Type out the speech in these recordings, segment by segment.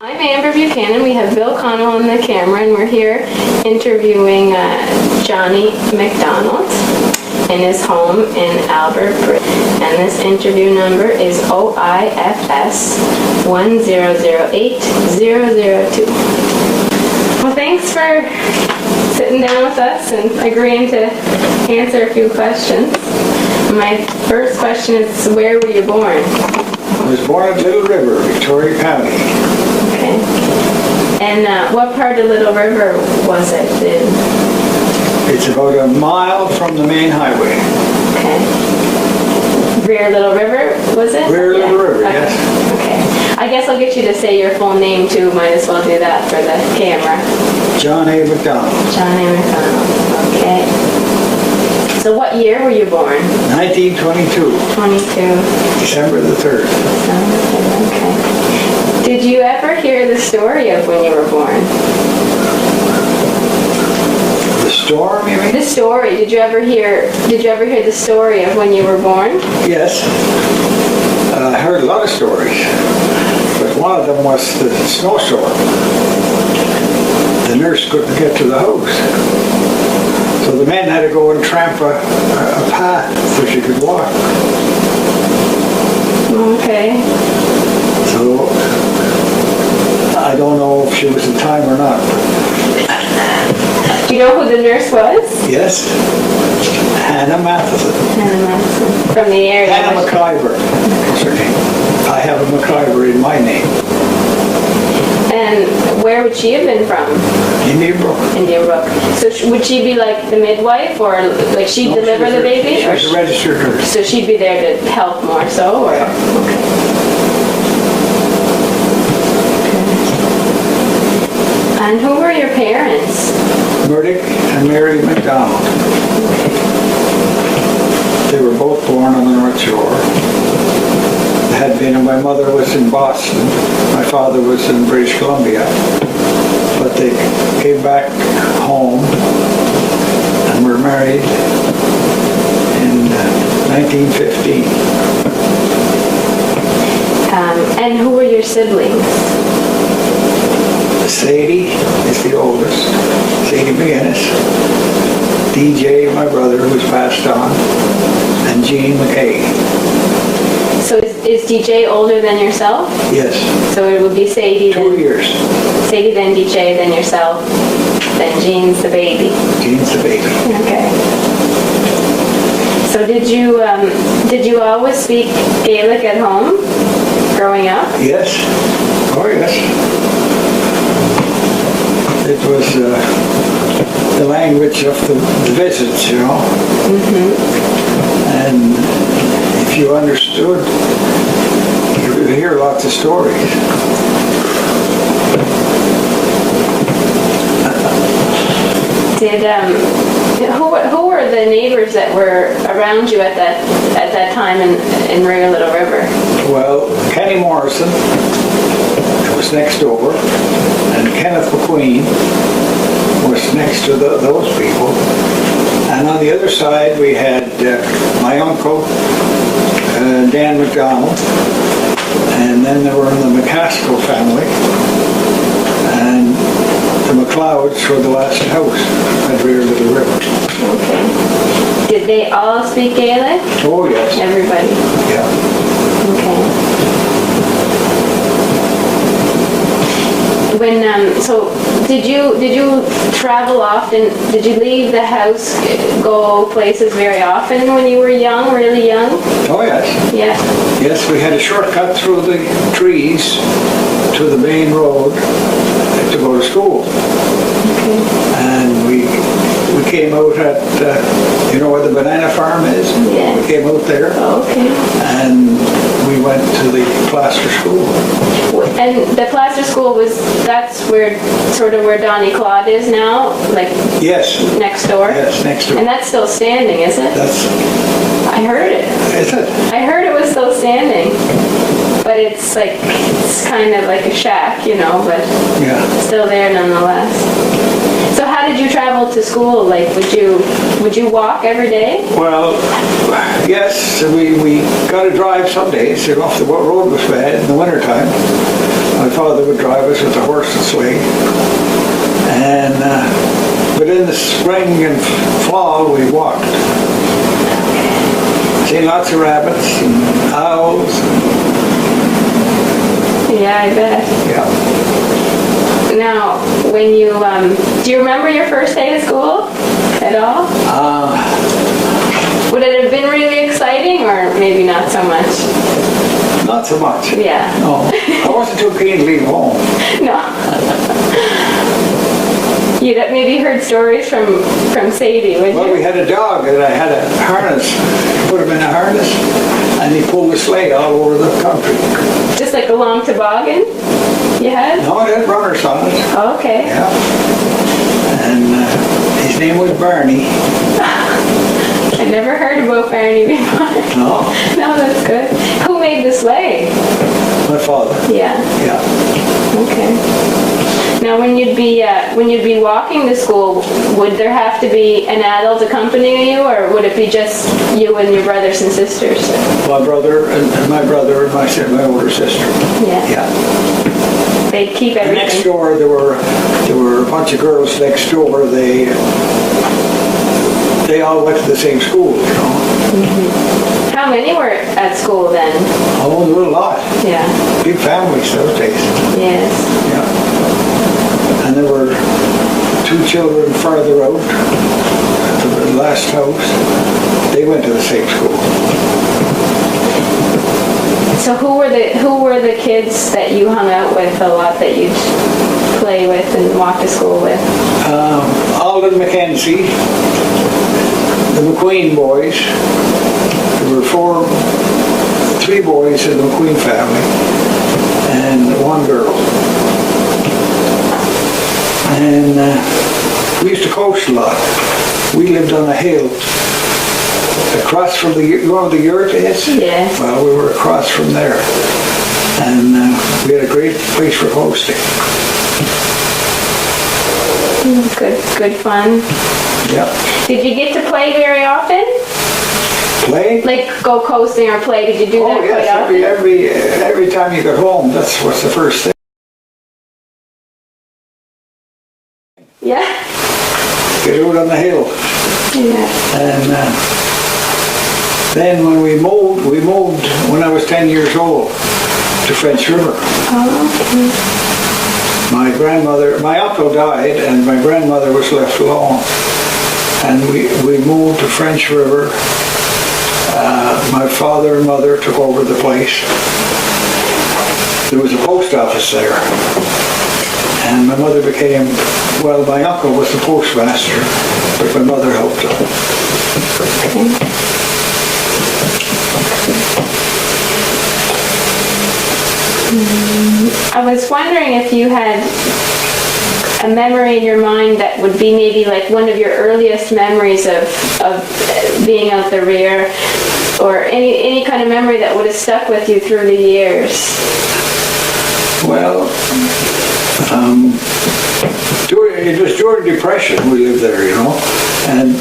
I'm Amber Buchanan. We have Bill Connell on the camera, and we're here interviewing John A MacDonald in his home in Albert Bridge. And this interview number is OIFS 1008002. Well, thanks for sitting down with us and agreeing to answer a few questions. My first question is, where were you born? I was born at Little River, Victoria County. Okay. And what part of Little River was it in? It's about a mile from the main highway. Okay. Rear Little River, was it? Rear Little River, okay. yes. Okay. I guess I'll get you to say your full name too. Might as well do that for the camera. John A MacDonald. John A MacDonald. Okay. So what year were you born? 1922. 22. December the 3rd. Okay. Did you ever hear the story of when you were born? The storm, you mean? The story. Did you ever hear the story of when you were born? Yes. I heard a lot of stories. But one of them was the snowstorm. The nurse couldn't get to the house. So the men had to go and tramp a path so she could walk. Okay. So I don't know if she was in time or not. Do you know who the nurse was? Yes. Hannah Matheson. Hannah Matheson. From the area. Hannah McIver is her name. I have a McIver in my name. And where would she have been from? Indian Brook. Indian Brook. So would she be like the midwife, or like she'd deliver the baby? She was a registered nurse. So she'd be there to help more so? Or? Yeah. Okay. And who were your parents? Murdoch and Mary MacDonald. They were both born on the North Shore. Had been, and my mother was in Boston. My father was in British Columbia. But they came back home and were married in 1915. And who were your siblings? Sadie is the oldest, Sadie McGinnis. DJ, my brother, who's passed on, and Jean McKay. So is DJ older than yourself? Yes. So it would be Sadie. 2 years. Sadie, then DJ, then yourself, then Jean's the baby. Jean's the baby. Okay. So did you always speak Gaelic at home, growing up? Yes. Oh, yes. It was the language of the visits, you know. Mm-hmm. And if you understood, you would hear lots of stories. Who were the neighbors that were around you at that time in Rear Little River? Well, Kenny Morrison was next door, and Kenneth McQueen was next to those people. And on the other side we had my uncle, Dan MacDonald, and then there were the McCaskill family, and the McLeods were the last house at Rear Little River. Okay. Did they all speak Gaelic? Oh, yes. Everybody? Yeah. Okay. So did you travel often? Did you leave the house, go places very often when you were young, really young? Oh, yes. Yeah. Yes, we had a shortcut through the trees to the main road to go to school. Okay. And we came out at, you know where the banana farm is? Yeah. We came out there. Oh, okay. And we went to the plaster school. And the plaster school that's where Donny Claude is now? Like Yes. next door? Yes, next door. And that's still standing, is it? I heard it. Is it? I heard it was still standing. But it's kind of like a shack, you know, but Yeah. still there nonetheless. So how did you travel to school? Like, would you walk every day? Well, yes, we got to drive some days. The road was bad in the wintertime. My father would drive us with a horse and sleigh. And, but in the spring and fall, we walked. Seen lots of rabbits and owls. Yeah, I bet. Yeah. Now, when you, do you remember your first day of school at all? Would it have been really exciting, or maybe not so much? Not so much. Yeah. No. I wasn't too keen to leave home. No. You'd have maybe heard stories from Sadie, would you? Well, we had a dog and I had a harness. Put him in a harness and he pulled the sleigh all over the country. Just like a long toboggan you had? No, it had runners on it. Oh, okay. Yeah. And his name was Barney. I never heard about Barney before. No? No, that's good. Who made the sleigh? My father. Yeah. Yeah. Okay. Now, when you'd be walking to school, would there have to be an adult accompanying you, or would it be just you and your brothers and sisters? My brother and my older sister. Yeah. Yeah. They'd keep And everything. next door there were a bunch of girls next door. They all went to the same school, you know. Mm-hmm. How many were at school then? Oh, there were a lot. Yeah. Big families those days. Yes. Yeah. And there were 2 children farther out at the last house. They went to the same school. So who were the kids that you hung out with a lot, that you'd play with and walk to school with? Alden Mackenzie, the McQueen boys. There were 3 boys in the McQueen family and 1 girl. And we used to coast a lot. We lived on a hill across from the yurt is? Yes. Well, we were across from there. And we had a great place for coasting. Good fun. Yeah. Did you get to play very often? Play? Like go coasting or play? Did you do that quite often? Every time you got home, that's what's the first thing. Yeah. Get out on the hill. Yeah. And then when we moved when I was 10 years old to French River. Oh, okay. My uncle died and my grandmother was left alone. And we moved to French River. My father and mother took over the place. There was a post office there. And my mother my uncle was the postmaster, but my mother helped him. Okay. I was wondering if you had a memory in your mind that would be maybe like one of your earliest memories of being out the rear, or any kind of memory that would have stuck with you through the years. Well, it was during Depression we lived there, you know, and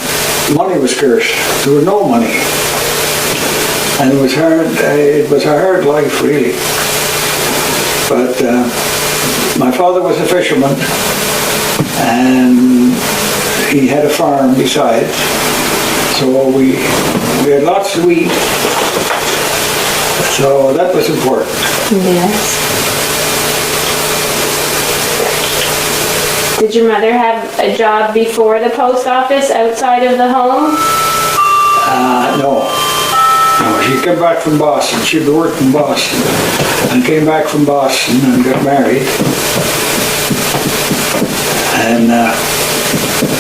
money was scarce. There was no money. And it was hard. It was a hard life, really. But my father was a fisherman, and he had a farm besides. So we had lots to eat. So that was important. Yes. Did your mother have a job before the post office outside of the home? No. No, she came back from Boston. She'd worked in Boston and came back from Boston and got married. And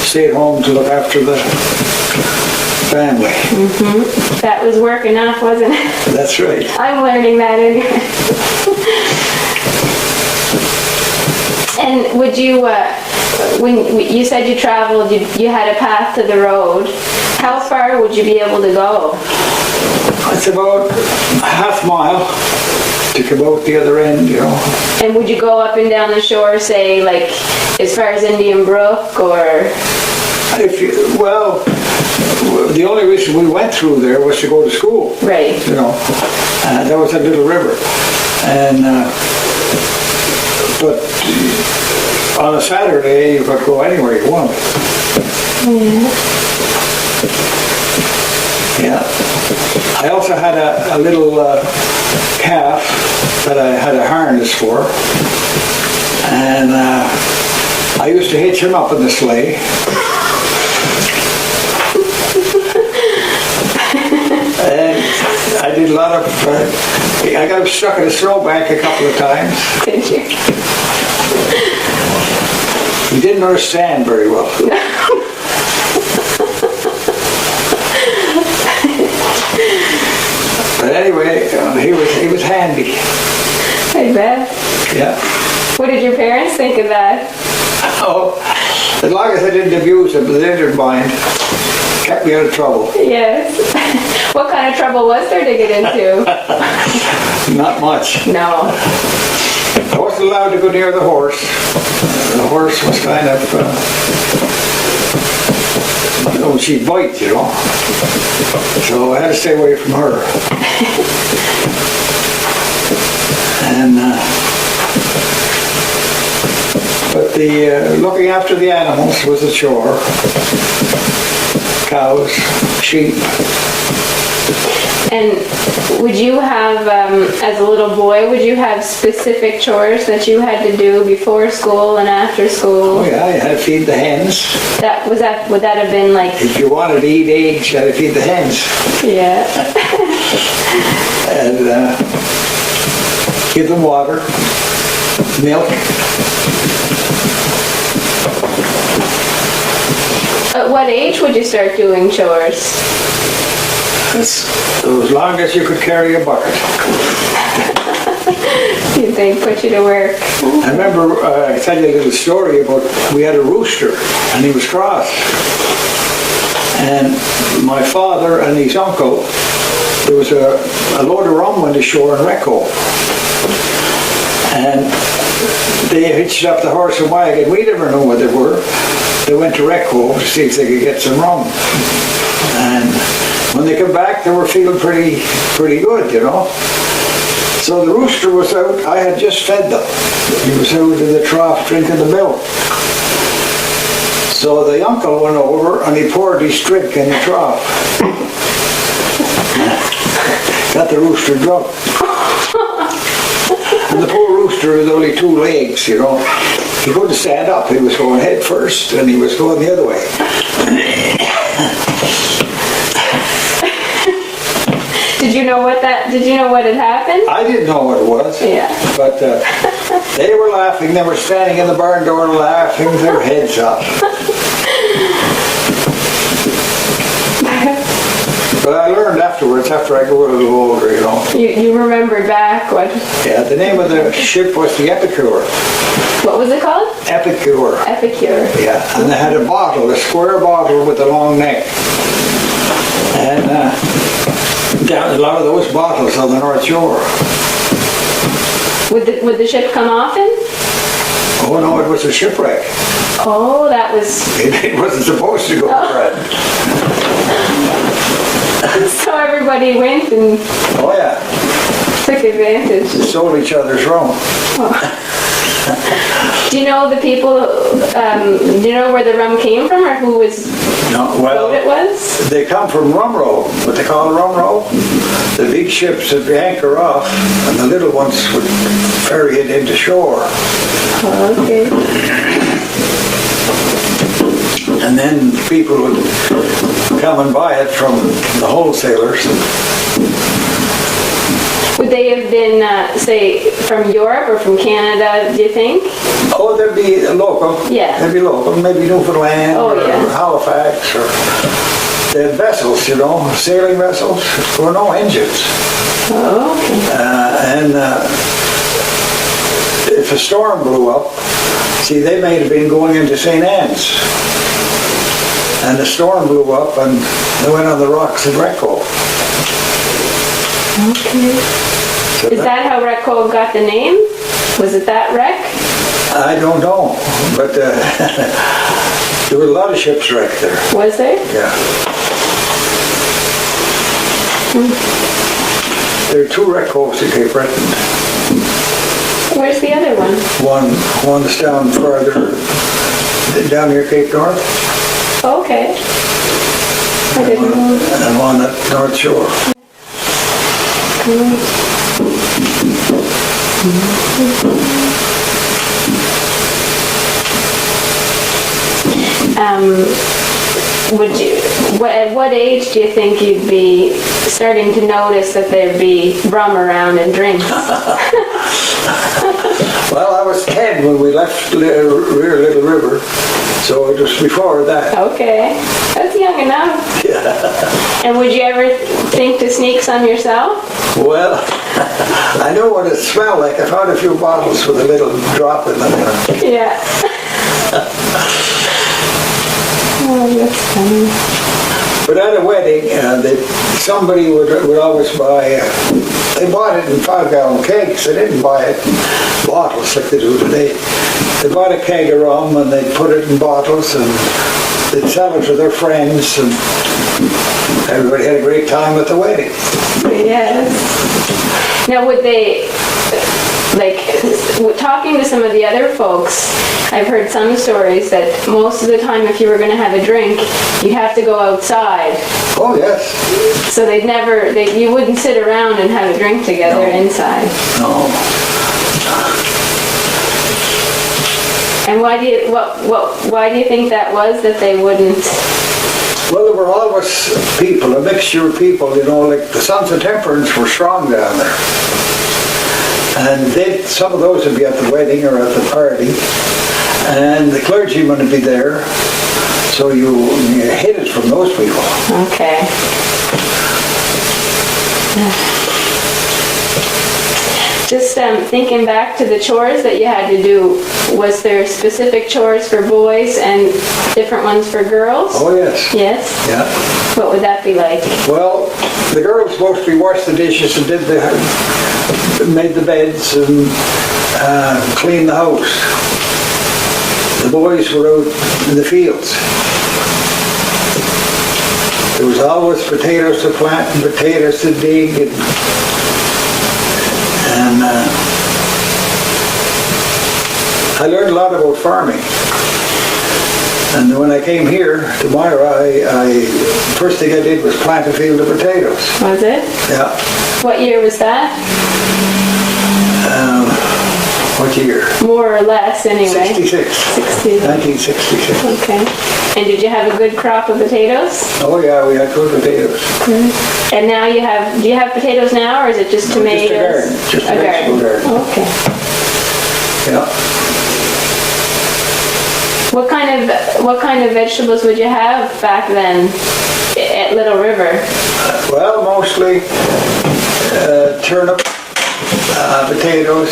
stayed home to look after the family. Mm-hmm. That was work enough, wasn't it? That's right. I'm learning that anyway. And would you, when you said you traveled, you had a path to the road, how far would you be able to go? It's about a half mile. to come out the other end, you know. And would you go up and down the shore, say, like, as far as Indian Brook, or? Well, the only reason we went through there was to go to school. Right. You know, that was a little river. And, but on a Saturday, you could go anywhere you wanted. Yeah. I also had a little calf that I had a harness for. And I used to hitch him up in the sleigh. And I did a lot of, I got him stuck in a snowbank a couple of times. Did you? He didn't understand very well. But anyway, he was handy. I bet. Yeah. What did your parents think of that? Oh, as long as I didn't abuse him, they didn't mind. Kept me out of trouble. Yes. What kind of trouble was there to get into? Not much. No. I wasn't allowed to go near the horse. The horse was kind of, she'd bite, you know. So I had to stay away from her. And, but the looking after the animals was a chore. Cows, sheep. And would you have, as a little boy, would you have specific chores that you had to do before school and after school? Oh yeah, you had to feed the hens. Would that have been like? If you wanted to eat eggs, you had to feed the hens. Yeah. And give them water, milk. At what age would you start doing chores? As long as you could carry a bucket. They put you to work. I remember, I tell you a little story about, we had a rooster and he was cross. And my father and his uncle, there was a load of rum on the shore in Recco. And they hitched up the horse and wagon. We never knew what they were. They went to Recco to see if they could get some rum. And when they come back, they were feeling pretty good, you know. So the rooster was out. I had just fed them. He was out in the trough drinking the milk. So the uncle went over and he poured his drink in the trough. Got the rooster drunk. And the poor rooster had only 2 legs, you know. He couldn't stand up. He was going head first and he was going the other way. Did you know what had happened? I didn't know what it was. Yeah. But they were laughing. They were standing in the barn door laughing, their heads up. But I learned afterwards, after I grew a little older, you know. You remembered back what? Yeah, the name of the ship was the Epicure. What was it called? Epicure. Epicure. Yeah, and they had a bottle, a square bottle with a long neck. And down a lot of those bottles on the North Shore. Would the ship come often? Oh no, it was a shipwreck. Oh, that was... It wasn't supposed to go Fred. So everybody went and Oh yeah, took advantage. sold each other's rum. Do you know the people, do you know where the rum came from or who was No, boat it well, was? they come from rum row, what they call a rum row. The big ships would anchor off, and the little ones would ferry it into shore. Oh, okay. And then people would come and buy it from the wholesalers. Would they have been, say, from Europe or from Canada, do you think? Oh, there'd be a local. Yeah. There'd be local, maybe Newfoundland Oh, yeah. or Halifax or they had vessels, you know, sailing vessels. There were no engines. Oh, okay. And if a storm blew up, see, they may have been going into St. Anne's. And the storm blew up and they went on the rocks in Recco. Okay. So Is that how Wreck Cove got the name? Was it that wreck? I don't know, but there were a lot of ships wrecked there. Was there? Yeah. There are 2 wreck coves in Cape Breton. Where's the other one? One's down further, down near Cape North, Oh, okay. I didn't know. and one at North Shore. At what age do you think you'd be starting to notice that there'd be rum around and drinks? Well, I was 10 when we left Rear Little River, so it was before that. Okay, that's young enough. Yeah. And would you ever think to sneak some yourself? Well, I know what it smelled like. I found a few bottles with a little drop in them. Yeah. Oh, that's funny. But at a wedding, somebody would always buy, they bought it in 5-gallon kegs. They didn't buy it in bottles like they do today. They bought a keg of rum and they'd put it in bottles and they'd sell it to their friends, and everybody had a great time at the wedding. Yes. Now, would they, talking to some of the other folks, I've heard some stories that most of the time if you were going to have a drink, you'd have to go outside. Oh, yes. So you wouldn't sit around and have a drink together inside. No. And why do you think that was, that they wouldn't? Well, there were always people, a mixture of people, like the Sons of Temperance were strong down there. And some of those would be at the wedding or at the party, and the clergyman would be there, so you hid it from those people. Okay. Just thinking back to the chores that you had to do, was there specific chores for boys and different ones for girls? Oh, yes. Yes? Yeah. What would that be like? Well, the girls mostly washed the dishes and made the beds and cleaned the house. The boys were out in the fields. There was always potatoes to plant and potatoes to dig, and I learned a lot about farming. And when I came here to Myra, first thing I did was plant a field of potatoes. Was it? Yeah. What year was that? What year? More or less, anyway. 66. 1966. Okay. And did you have a good crop of potatoes? Oh yeah, we had good potatoes. Mm-hmm. And now do you have potatoes now, or is it just tomatoes? Just a vegetable garden. Okay. Yeah. What kind of vegetables would you have back then at Little River? Well, mostly turnip, potatoes,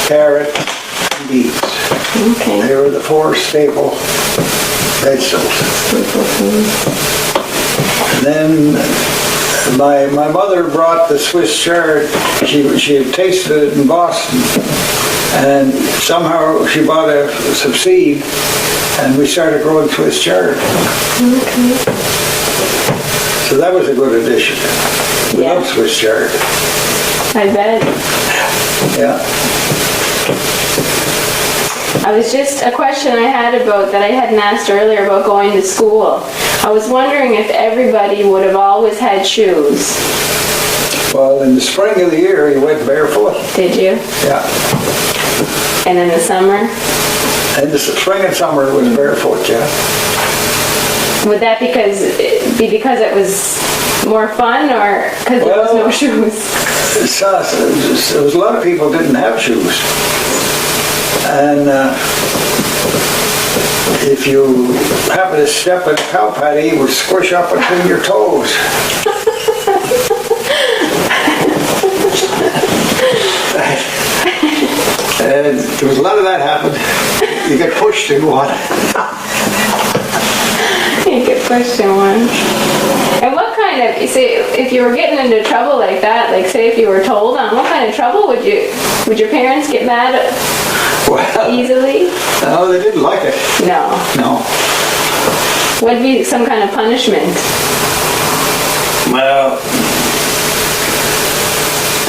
carrot, and beets. Okay. They were the 4 staple vegetables. And then my mother brought the Swiss chard. She had tasted it in Boston, and somehow she bought some seed, and we started growing Swiss chard. Okay. So that was a good addition. We love Swiss chard. I bet. Yeah. A question I had that I hadn't asked earlier about going to school. I was wondering if everybody would have always had shoes. Well, in the spring of the year, you went barefoot. Did you? Yeah. And in the summer? In the spring and summer, it was barefoot, yeah. Would that be because it was more fun, or because there was no shoes? There was a lot of people didn't have shoes. And if you happen to step in a cow patty, it would squish up between your toes. And there was a lot of that happened. You get pushed in one. You get pushed in one. And what kind kind of, say, if you were getting into trouble like that, like say if you were told on, what kind of trouble would your parents get mad Well, easily? no, they didn't like it. No. No. What'd be some kind of punishment? Well,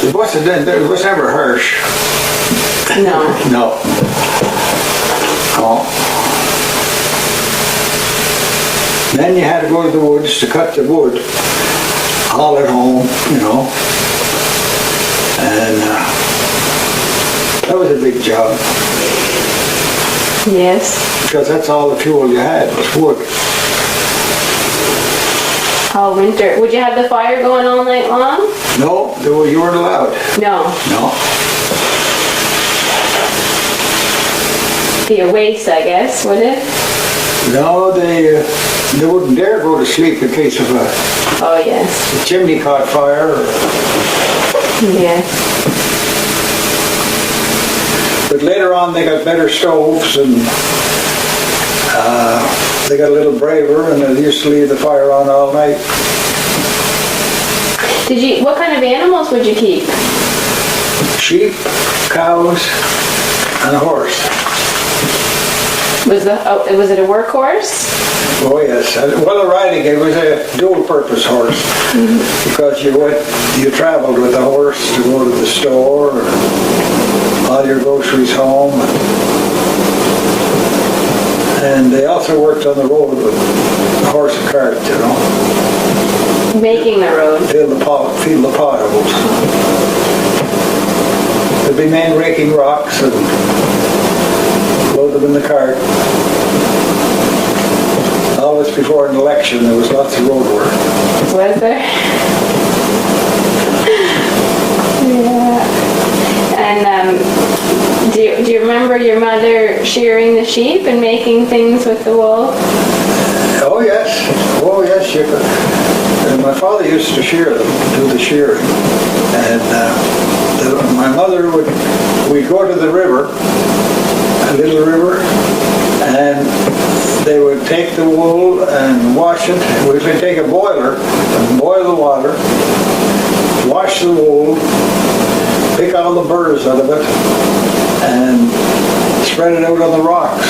it was never harsh. No. No. No. Then you had to go to the woods to cut the wood, haul it home, you know. And that was a big job. Yes. Because that's all the fuel you had was wood. All winter. Would you have the fire going all night long? No, you weren't allowed. No. No. Be a waste, I guess, would it? No, they wouldn't dare go to sleep in case of Oh, yes. a chimney caught fire. Yes. But later on they got better stoves and they got a little braver and they used to leave the fire on all night. What kind of animals would you keep? Sheep, cows, and a horse. Was it a workhorse? Oh yes. Well, the riding, it was a dual-purpose horse. Because you traveled with the horse to go to the store, or all your groceries home. And they also worked on the road with a horse and cart, you know. Making the road. Fill the potholes. There'd be men raking rocks and load them in the cart. All this before an election, there was lots of road work. Was there? Yeah. And do you remember your mother shearing the sheep and making things with the wool? Oh yes. Oh yes. And my father used to shear them, do the shearing. And my mother we'd go to the river, a little river, and they would take the wool and wash it. We would take a boiler and boil the water, wash the wool, pick all the burrs out of it, and spread it out on the rocks.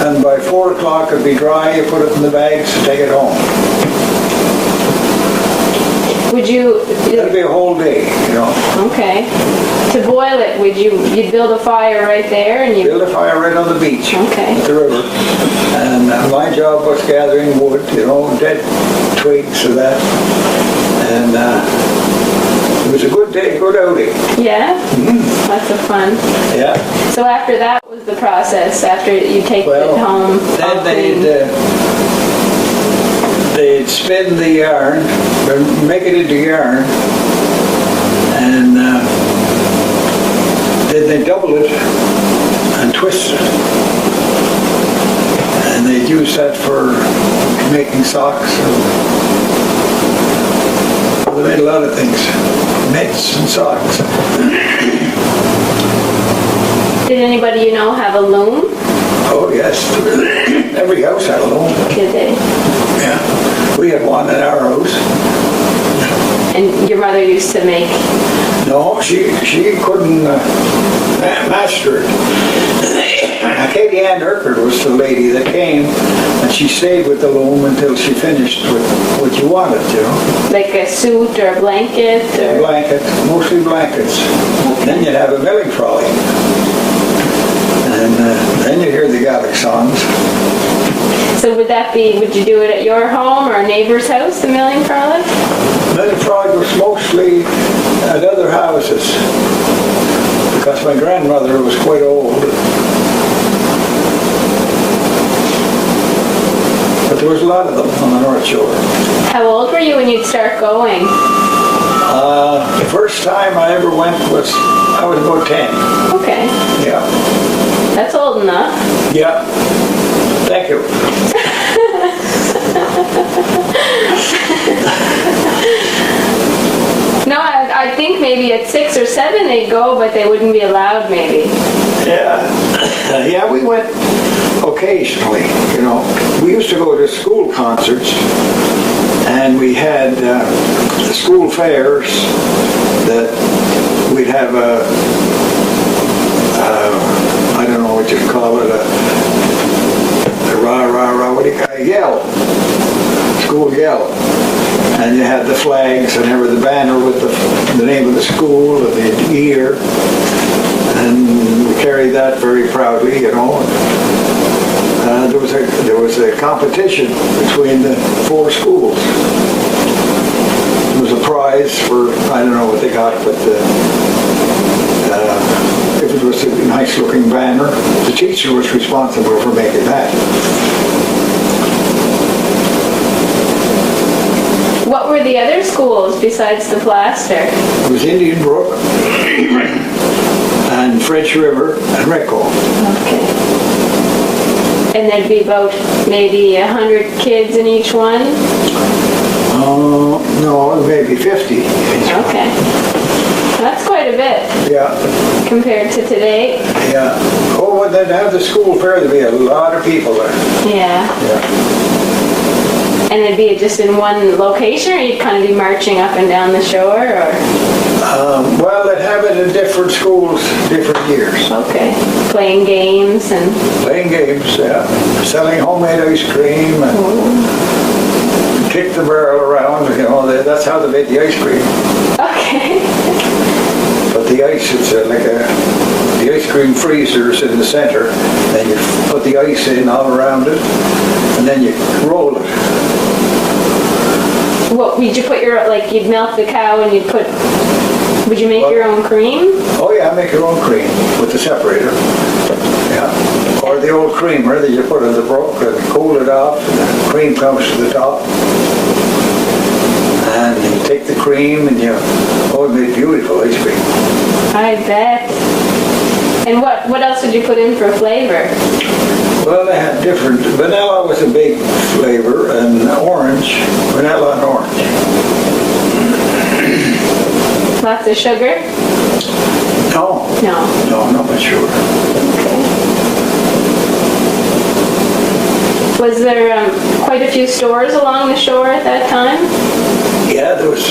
And by 4 o'clock it'd be dry, you put it in the bags to take it home. That'd be a whole day, you know. Okay. To boil it, you'd build a fire right there and build a fire right on the beach. Okay. At the river. And my job was gathering wood, you know, dead twigs of that. And it was a good day, good outing. Yeah? Lots of fun. Yeah. So after that was the process, after you take it home? Then they'd spin the yarn, make it into yarn, and then they double it and twist it. And they'd use that for making socks. They made a lot of things, mitts and socks. Did anybody you know have a loom? Oh yes, every house had a loom. Did they? Yeah, we had one in our house. And your mother used to make? No, she couldn't master it. Katie Ann Urquhart was the lady that came, and she stayed with the loom until she finished with what you wanted, you know. Like a suit or a blanket? Or? A blanket, mostly blankets. Okay. Then you'd have a milling trolley. And then you hear the Gaelic songs. So would you do it at your home or a neighbor's house, the milling frolic? Milling frolic was mostly at other houses, because my grandmother was quite old. But there was a lot of them on the North Shore. How old were you when you'd start going? The first time I ever went I was about 10. Okay. Yeah. That's old enough. Yeah. Thank you. No, I think maybe at 6 or 7 they'd go, but they wouldn't be allowed maybe. Yeah. Yeah, we went occasionally, you know. We used to go to school concerts, And we had the school fairs that we'd have I don't know what you call it, a rah, what do you call it, yell, school yell. And you had the flags and there was the banner with the name of the school and the year. And we carried that very proudly, you know. There was a competition between the 4 schools. There was a prize for, I don't know what they got, but if it was a nice looking banner, the teacher was responsible for making that. What were the other schools besides the plaster? It was Indian Brook and French River and Recco. Okay. And there'd be about maybe 100 kids in each one? No, maybe 50. Okay. That's quite a bit. Yeah. Compared to today. Yeah. Oh, when they'd have the school fair, there'd be a lot of people there. Yeah. Yeah. And it'd be just in one location, or you'd kind of be marching up and down the shore, or? Well, they'd have it in different schools, different years. Okay. Playing games and? Playing games, yeah. Selling homemade ice cream and kick the barrel around, you know, that's how they made the ice cream. Okay. But the ice, it's the ice cream freezer's in the center, and you put the ice in all around it, and then you roll it. What, would you put you'd milk the cow and would you make your own cream? Oh yeah, make your own cream with the separator. Yeah. Or the old creamer that you put in the brook and cool it off, and the cream comes to the top. And you take the cream and it made beautiful ice cream. I bet. And what else would you put in for flavor? Well, they had different, vanilla was a big flavor, and orange, vanilla and orange. Lots of sugar? No. No. No, not much sugar. Okay. Was there quite a few stores along the shore at that time? Yeah, there was,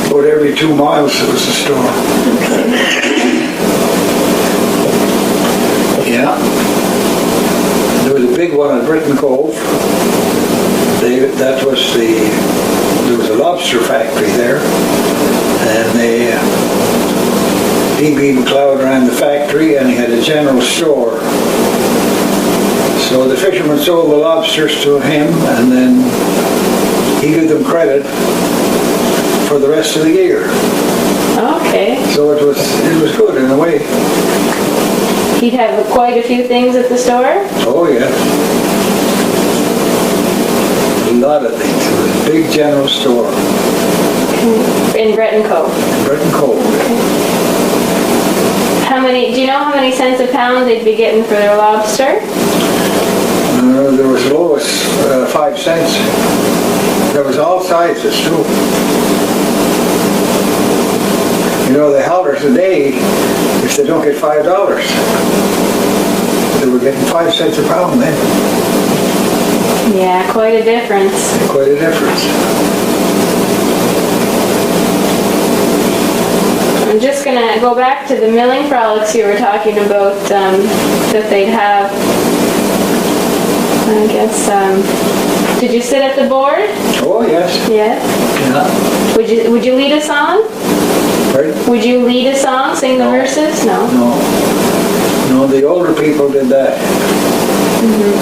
about every 2 miles there was a store. Yeah. There was a big one at Britton Cove. There was a lobster factory there. And D.B. McLeod ran the factory, and he had a general store. So the fishermen sold the lobsters to him, and then he gave them credit for the rest of the year. Okay. So it was good in a way. He'd have quite a few things at the store? Oh yeah. A lot of things. It was a big general store. In Bretton Cove? In Bretton Cove. Okay. Do you know how many cents a pound they'd be getting for their lobster? There was low as 5 cents. There was all sizes too. You know, they holler today if they don't get $5. They were getting 5 cents a pound then. Yeah, quite a difference. Quite a difference. I'm just going to go back to the milling frolics you were talking about that they'd have. I guess, did you sit at the board? Oh, yes. Yeah. Yeah. Would you lead a song? Pardon? Would you lead a song, sing the verses? No. No, the older people did that. Mm-hmm.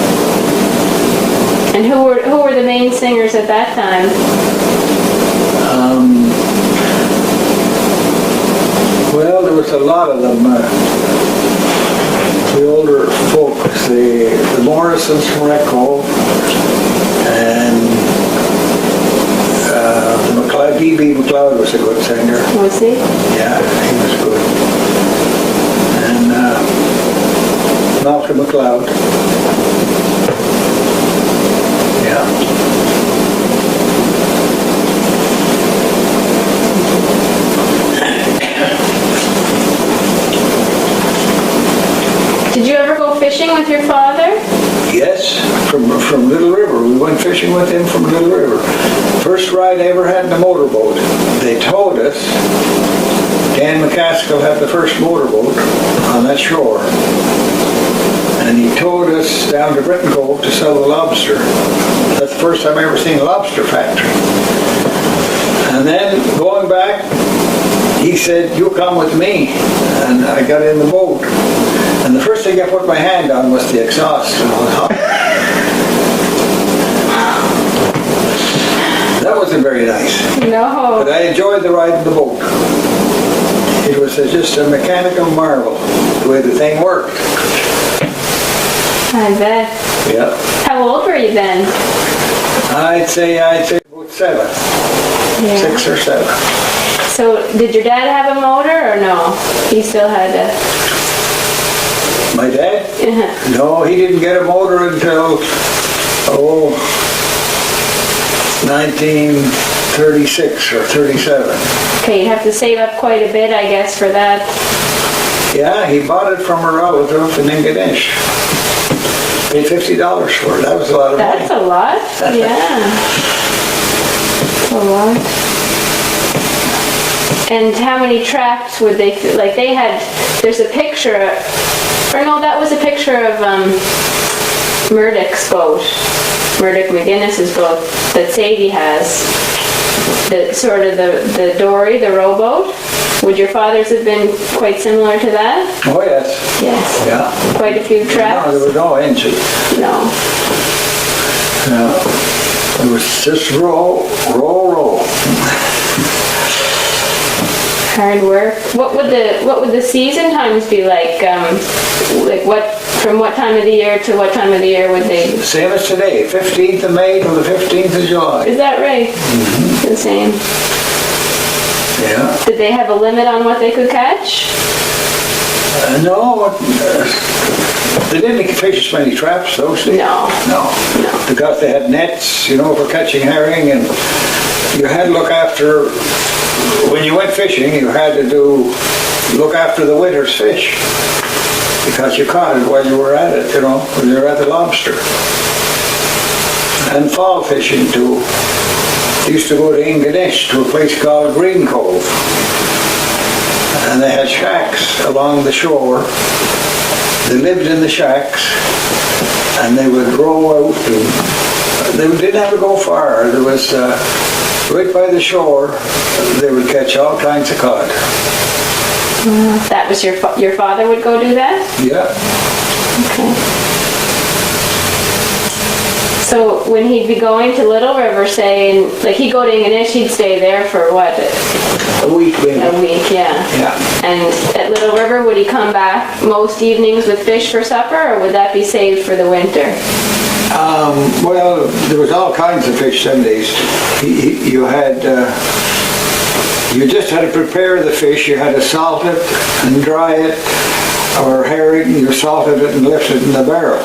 And who were the main singers at that time? Well, there was a lot of them. The older folks, the Morrisons from Recco, and D.B. McLeod was a good singer. Was he? Yeah, he was good. And Malcolm McLeod. Yeah. Did you ever go fishing with your father? Yes, from Little River. We went fishing with him from Little River. First ride I ever had in a motorboat. They towed us. Dan McCaskill had the first motorboat on that shore. And he towed us down to Britain Cove to sell the lobster. That's the first time I ever seen a lobster factory. And then going back, he said, "You come with me." And I got in the boat. And the first thing I put my hand on was the exhaust. And I was, "Oh." That wasn't very nice. No. But I enjoyed the ride in the boat. It was just a mechanical marvel, the way the thing worked. I bet. Yeah. How old were you then? I'd say about 7. Yeah. 6 or 7. So, did your dad have a motor or no? He still had a... My dad? Uh-huh. No, he didn't get a motor until, 1936 or 37. Okay, you'd have to save up quite a bit, I guess, for that. Yeah, he bought it from a relative in Ingonish. Paid $50 for it. That was a lot of money. That's a lot. Yeah. That's a lot. And how many traps would they, like they had, there's a picture, or no, that was a picture of Murdoch's boat, Murdoch McGuinness's boat that Sadie has, the sort of the dory, the rowboat. Would your father's have been quite similar to that? Oh, yes. Yes. Yeah. Quite a few traps? No, there was no engine. No. No. It was just roll. Hard work. What would the season times be like? From what time of the year to what time of the year would they? Same as today, 15th of May to the 15th of July. Is that right? Mm-hmm. The same. Yeah. Did they have a limit on what they could catch? No. They didn't fish as many traps those days. No. Because they had nets, for catching herring, and you had to look after. When you went fishing, you had to look after the winter's fish, because you caught it while you were at it, when you were at the lobster. And fall fishing too. Used to go to Ingonish to a place called Green Cove. And they had shacks along the shore. They lived in the shacks, and they would row out, and they didn't have to go far. There was, right by the shore, they would catch all kinds of cod. That was your father would go do that? Yeah. Okay. So when he'd be going to Little River, say, like he'd go to Ingonish, he'd stay there for what? A week, maybe. A week, yeah. Yeah. And at Little River, would he come back most evenings with fish for supper, or would that be saved for the winter? Well, there was all kinds of fish some days. You just had to prepare the fish. You had to salt it and dry it, or herring, you salted it and left it in the barrel.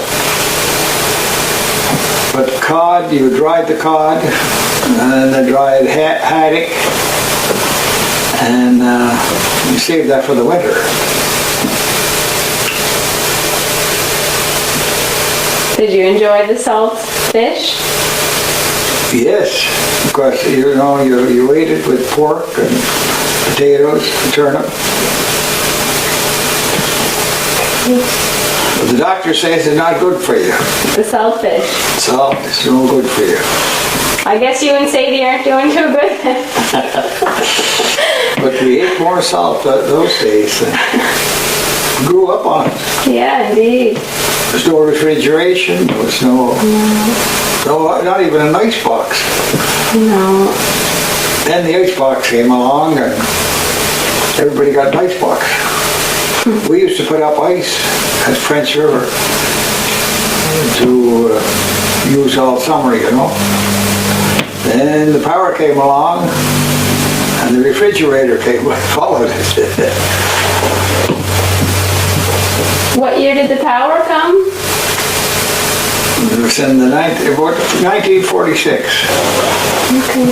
But cod, you dried the cod, and the dried haddock, and you saved that for the winter. Did you enjoy the salt fish? Yes, because you ate it with pork and potatoes and turnip. But the doctor says it's not good for you. The salt fish. Salt is no good for you. I guess you and Sadie aren't doing too good. But we ate more salt those days and grew up on it. Yeah, indeed. There was no refrigeration. There was no, not even an ice box. No. Then the ice box came along, and everybody got an ice box. We used to put up ice at French River to use all summer, Then the power came along, and the refrigerator came and followed it. What year did the power come? It was in the 1946. Okay.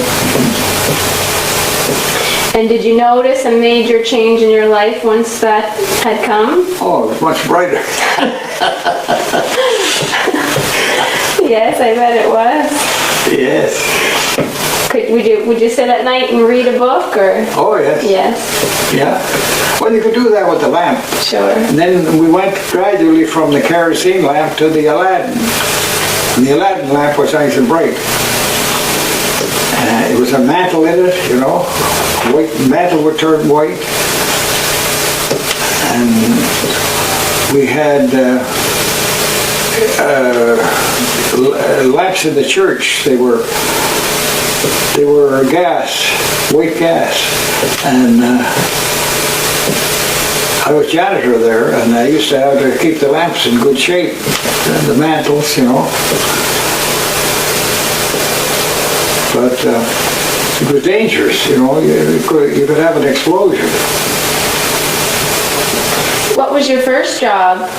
And did you notice a major change in your life once that had come? Oh, it was much brighter. Yes, I bet it was. Yes. Would you sit at night and read a book, or? Oh, yes. Yes. Yeah. Well, you could do that with the lamp. Sure. And then we went gradually from the kerosene lamp to the Aladdin. And the Aladdin lamp was nice and bright. It was a mantle in it, you know. White mantle would turn white. And we had lamps in the church. They were gas, white gas. And I was janitor there, and I used to have to keep the lamps in good shape, and the mantles, you know. But it was dangerous, you know. You could have an explosion. What was your first job?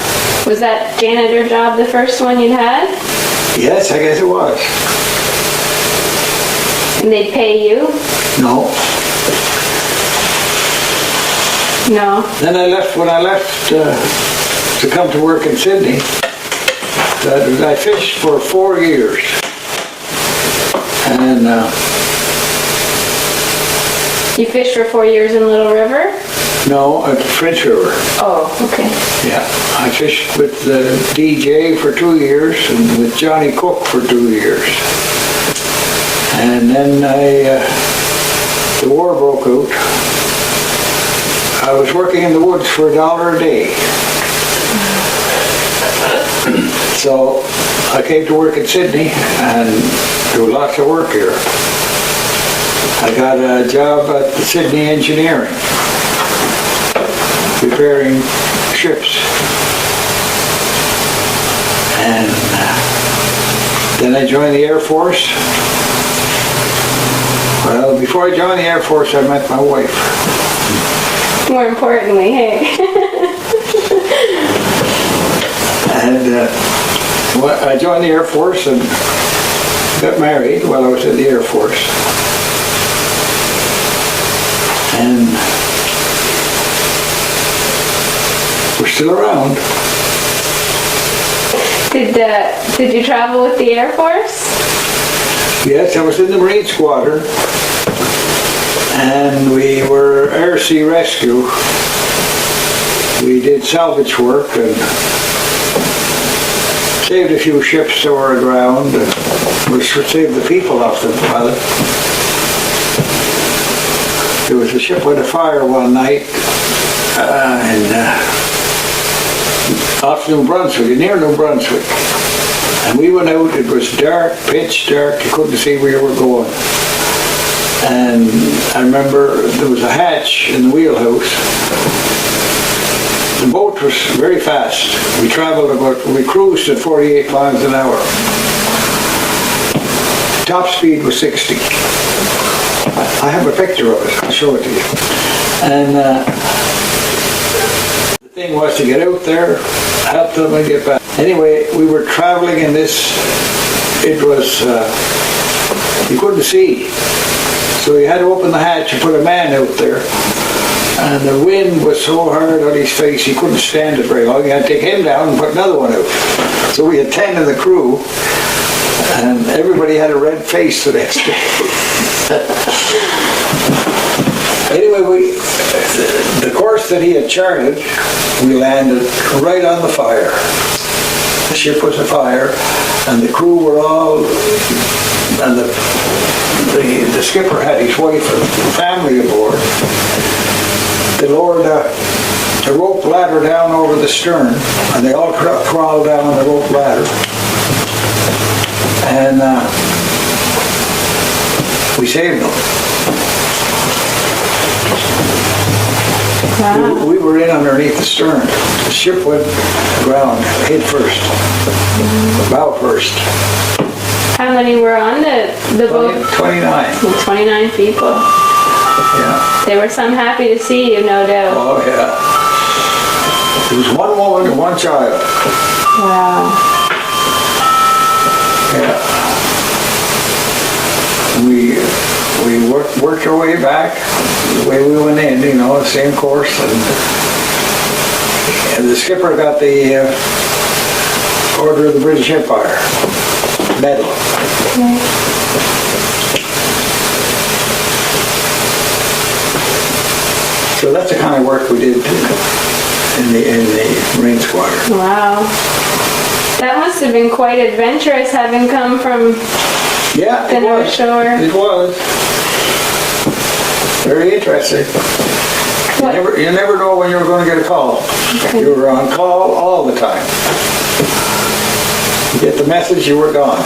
Was that janitor job the first one you'd had? Yes, I guess it was. And they'd pay you? No. No. Then when I left to come to work in Sydney, I fished for 4 years. And you fished for 4 years in Little River? no, at the French River. Oh, okay. Yeah, I fished with DJ for 2 years and with Johnny Cook for 2 years. And then the war broke out. I was working in the woods for $1 a day. So I came to work in Sydney and there was lots of work here. I got a job at the Sydney Engineering, repairing ships. And then I joined the Air Force. Well, before I joined the Air Force, I met my wife. More importantly, hey. And I joined the Air Force and got married while I was in the Air Force. And we're still around. Did you travel with the Air Force? Yes, I was in the Marine Squadron. And we were air sea rescue. We did salvage work and saved a few ships that were aground and we saved the people off them. There was a ship with a fire one night off New Brunswick, near New Brunswick. And we went out, it was dark, pitch dark, you couldn't see where you were going. And I remember there was a hatch in the wheelhouse. The boat was very fast. We cruised at 48 miles an hour. Top speed was 60. I have a picture of it, I'll show it to you. And the thing was to get out there, help them and get back. Anyway, we were traveling in this, it was, you couldn't see. So you had to open the hatch and put a man out there. And the wind was so hard on his face, he couldn't stand it very long. You had to take him down and put another one out. So we had 10 in the crew, and everybody had a red face the next day. Anyway, the course that he had charted, we landed right on the fire. The ship was afire, and the crew were all, and the skipper had his wife and family aboard. They lowered a rope ladder down over the stern, and they all crawled down the rope ladder. And we saved them. Wow. We were in underneath the stern. The ship went aground, head first, bow first. How many were on the boat? 29. 29 people. Yeah. They were some happy to see you, no doubt. Oh, yeah. There was one woman and one child. Wow. Yeah. We worked our way back the way we went in, you know, the same course. And the skipper got the Order of the British Empire. metal. Okay. So that's the kind of work we did in the Marine Squadron. Wow. That must have been quite adventurous having come from Yeah, the it North was. Shore. It was. Very interesting. What? You never know when you're going to get a call. Okay. You were on call all the time. You get the message, you were gone.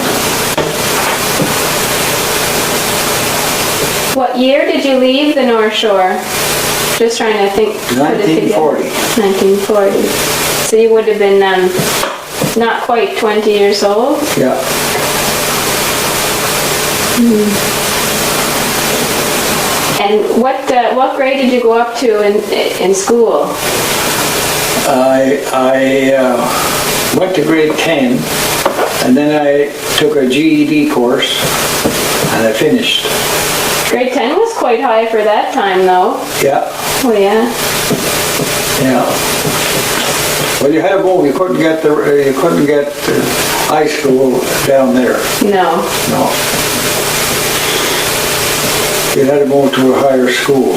What year did you leave the North Shore? Just trying to think. put it together. 1940. 1940. So you would have been not quite 20 years old? Yeah. And what grade did you go up to in school? I went to grade 10, and then I took a GED course, and I finished. Grade 10 was quite high for that time, though. Yeah, Oh, yeah. yeah. Well, you had to move. You couldn't get high school down there. No. No. You had to move to a higher school.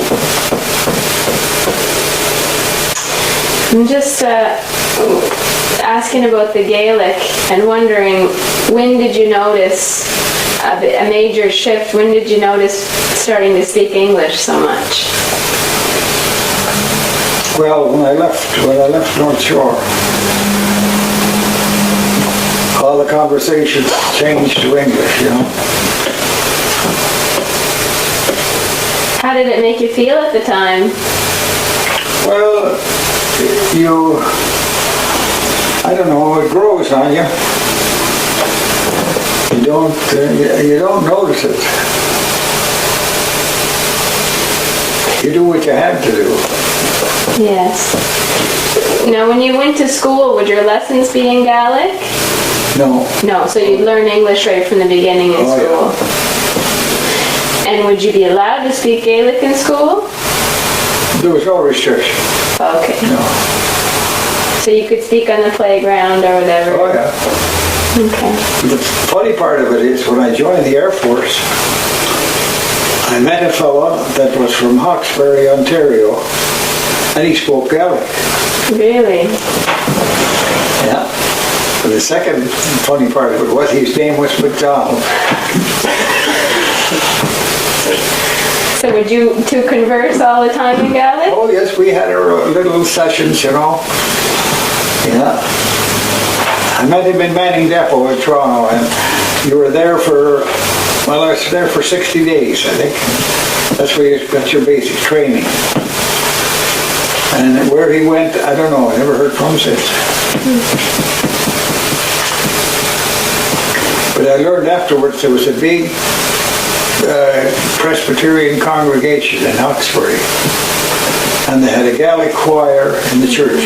I'm just asking about the Gaelic and wondering, when did you notice a major shift? When did you notice starting to speak English so much? Well, when I left North Shore, all the conversations changed to English, you know. How did it make you feel at the time? Well, I don't know, it grows on you. You don't notice it. You do what you have to do. Yes. Now, when you went to school, would your lessons be in Gaelic? No. No, so you'd learn English right from the beginning in school. Yeah. And would you be allowed to speak Gaelic in school? There was no restriction. Okay. No. So you could speak on the playground or whatever? Oh, yeah. Okay. The funny part of it is, when I joined the Air Force, I met a fellow that was from Hawkesbury, Ontario, and he spoke Gaelic. Really? Yeah. And the second funny part of it was, his name was MacDonald. So would you two converse all the time in Gaelic? Oh, yes, we had our little sessions, you know. Yeah. I met him in Manning Depot in Toronto, and you were there I was there for 60 days, I think. That's where you got your basic training. And where he went, I don't know. I never heard from him since. But I learned afterwards there was a big Presbyterian congregation in Hawkesbury, and they had a Gaelic choir in the church.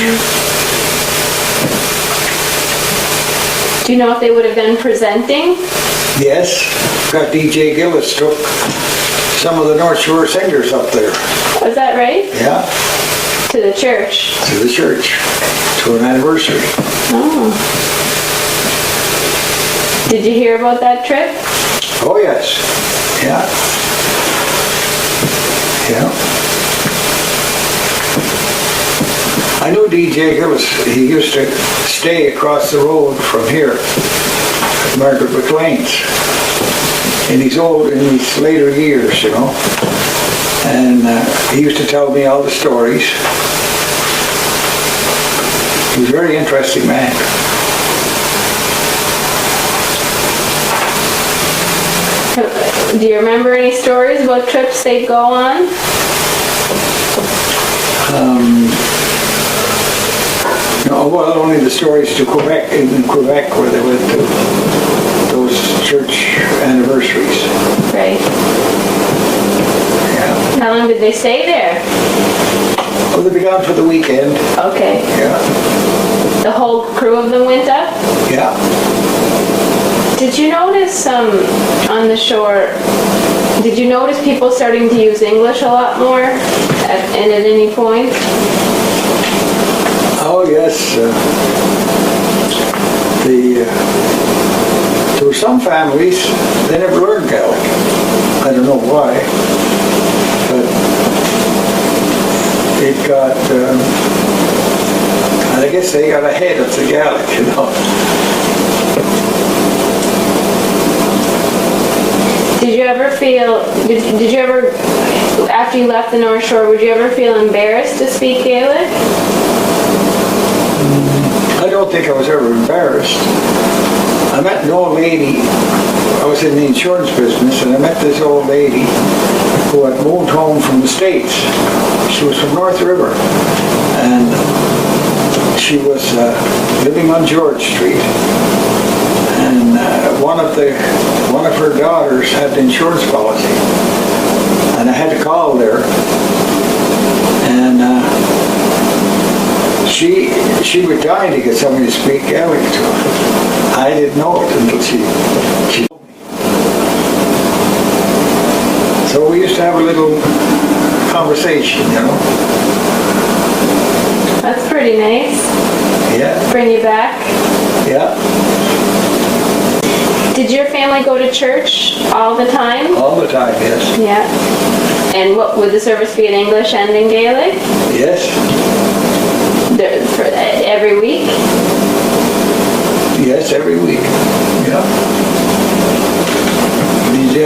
Do you know if they would have been presenting? Yes, got DJ Gillis took some of the North Shore singers up there. Was that right? Yeah, To the church? to the church, to an anniversary. Oh. Did you hear about that trip? Oh yes, yeah, yeah. I knew DJ Gillis. He used to stay across the road from here, at Margaret McLean's, in his later years, you know. And he used to tell me all the stories. He was a very interesting man. Do you remember any stories about trips they'd go on? No, well, only the stories to Quebec, in Quebec, where they went to those church anniversaries. Right. Yeah. How long did they stay there? Well, they began for the weekend. Okay. Yeah. The whole crew of them went up? Yeah. Did you notice on the shore, did you notice people starting to use English a lot more at any point? Oh yes. There were some families, they never learned Gaelic. I don't know why, but it got, I guess they got ahead of the Gaelic, you know. Did you ever feel, did you ever, after you left the North Shore, would you ever feel embarrassed to speak Gaelic? I don't think I was ever embarrassed. I met an old lady, I was in the insurance business, and I met this old lady who had moved home from the States. She was from North River, and she was living on George Street. And one of her daughters had the insurance policy, and I had to call there, and she was dying to get somebody to speak Gaelic to her. I didn't know it until she told me. So we used to have a little conversation, you know. That's pretty nice. Yeah. Bring you back. Yeah. Did your family go to church all the time? All the time, yes. Yeah. And what would the service be in English and in Gaelic? Yes. For every week? Yes, every week. Yeah. The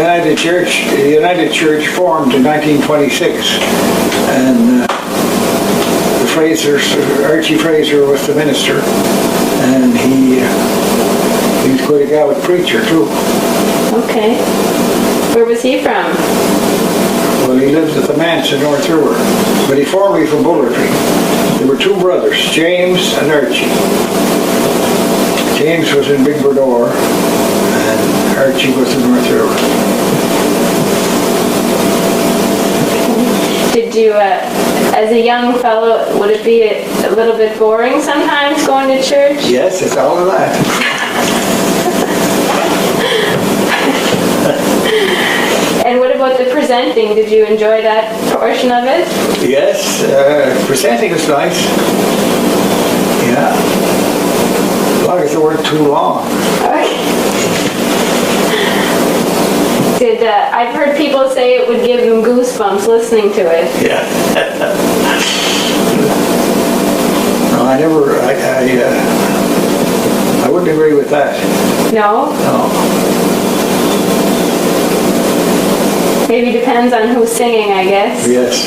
United Church formed in 1926, and the Frasers, Archie Fraser was the minister, and he was quite a Gaelic preacher too. Okay. Where was he from? Well, he lived at the manse in North River, but he formerly from Bullertree. There were two brothers, James and Archie. James was in Big Burdore, and Archie was in North River. Did you, as a young fellow, would it be a little bit boring sometimes going to church? Yes, it's all of that. And what about the presenting? Did you enjoy that portion of it? Yes, presenting was nice. Yeah. As long as they weren't too long. I've heard people say it would give them goosebumps listening to it. Yeah. No, I wouldn't agree with that. No? No. Maybe depends on who's singing, I guess. Yes.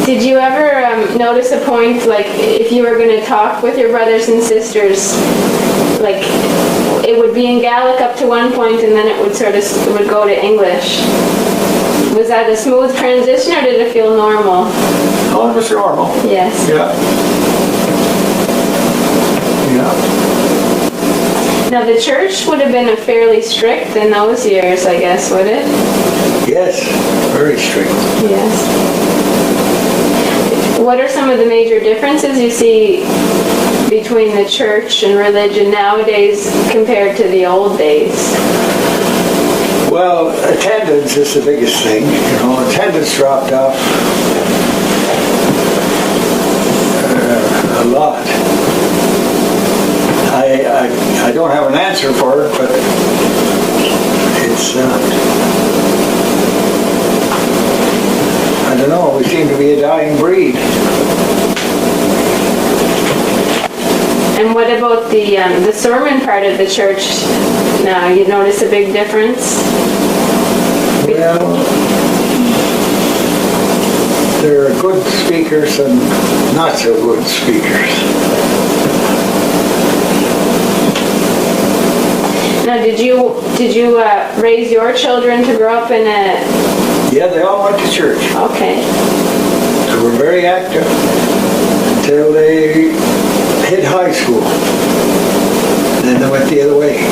Did you ever notice a point, like, if you were going to talk with your brothers and sisters, like, it would be in Gaelic up to one point and then it would go to English? Was that a smooth transition or did it feel normal? Oh, it was normal. Yes. Yeah. Yeah. Now the church would have been fairly strict in those years, I guess, would it? Yes, very strict. Yes. What are some of the major differences you see between the church and religion nowadays compared to the old days? Well, attendance is the biggest thing. You know, attendance dropped off a lot. I don't have an answer for it, but it's, I don't know, we seem to be a dying breed. And what about the sermon part of the church now? You notice a big difference? Well, there are good speakers and not so good speakers. Now, did you raise your children to grow up in a... Yeah, they all went to church. Okay. They were very active until they hit high school. Then they went the other way.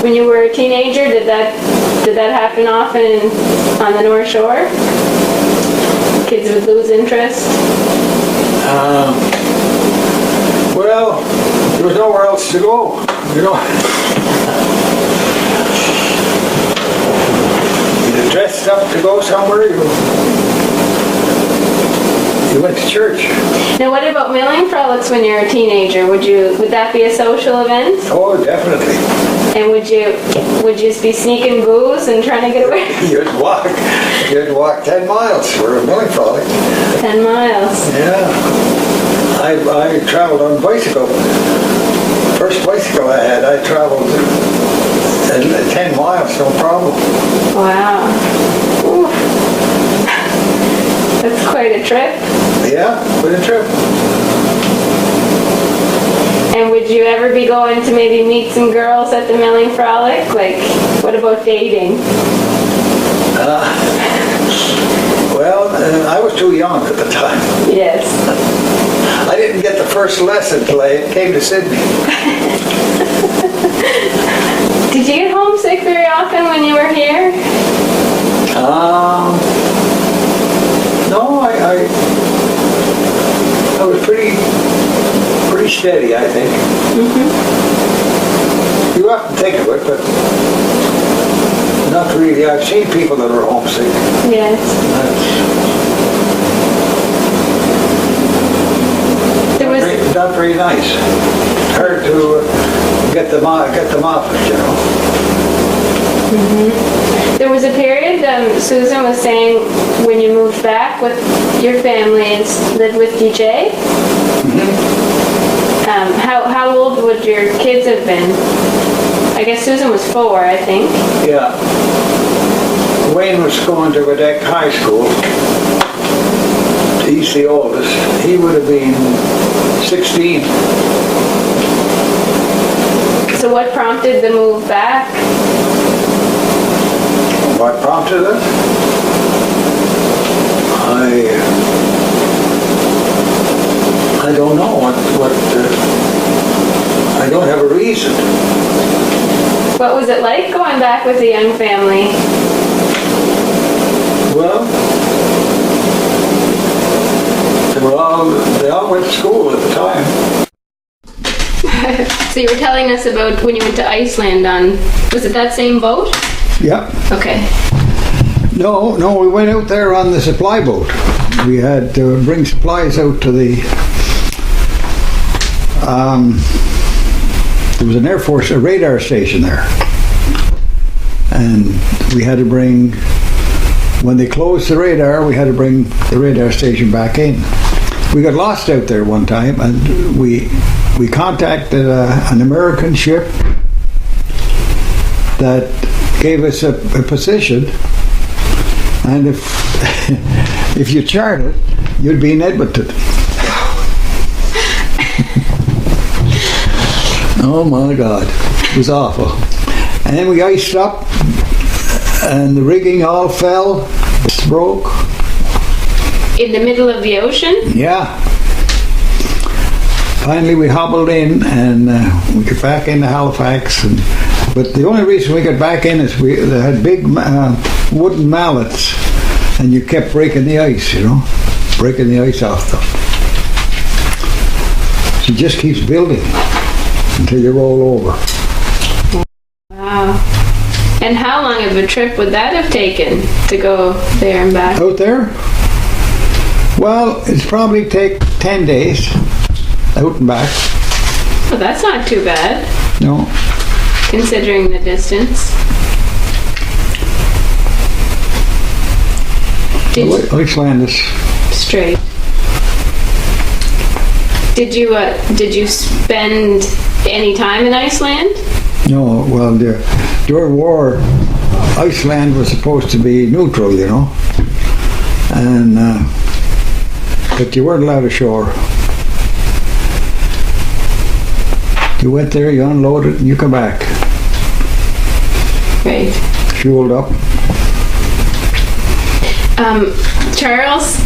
When you were a teenager, did that happen often on the North Shore? Kids would lose interest? Well, there was nowhere else to go, you know. You're dressed up to go somewhere, You went to church? Now, what about milling frolics when you're a teenager? Would that be a social event? Oh, definitely. And would you be sneaking booze and trying to get away? You'd walk 10 miles for a milling frolic. 10 miles. Yeah. I traveled on a bicycle. First bicycle I had, I traveled 10 miles, no problem. Wow. Ooh. That's quite a trip. Yeah, quite a trip. And would you ever be going to maybe meet some girls at the milling frolic? Like, what about dating? Well, I was too young at the time. Yes. I didn't get the first lesson till I came to Sydney. Did you get homesick very often when you were here? No, I was pretty steady, I think. Mm-hmm. You often think of it, but not really. I've seen people that are homesick. Yes. Not very nice. Hard to get them off it, you know. Mm-hmm. There was a period, Susan was saying, when you moved back with your family and lived with DJ. Mm-hmm. How old would your kids have been? I guess Susan was 4, I think. Yeah. Wayne was going to Quebec High School. He's the oldest. He would have been 16. So what prompted the move back? What prompted it? I don't know I don't have a reason. What was it like going back with a young family? Well, they all went to school at the time. So you were telling us about when you went to Iceland was it that same boat? Yeah. Okay. No, we went out there on the supply boat. We had to bring supplies out to the there was an Air Force, a radar station there. And we had to bring, when they closed the radar, we had to bring the radar station back in. We got lost out there one time, and we contacted an American ship that gave us a position, and if you charted, you'd be in Edmonton. Oh my God, it was awful. And then we iced up, and the rigging all fell, broke. In the middle of the ocean? Yeah. Finally we hobbled in, and we got back into Halifax. But the only reason we got back in is they had big wooden mallets, and you kept breaking the ice, breaking the ice off them. She just keeps building until you roll over. Wow. And how long of a trip would that have taken to go there and back? Out there? Well, it's probably take 10 days out and back. Well, that's not too bad. No. Considering the distance. Iceland is straight. Did you spend any time in Iceland? No, well, during war, Iceland was supposed to be neutral, and but you weren't allowed ashore. You went there, you unloaded, and you come back. Right. Fueled up. Charles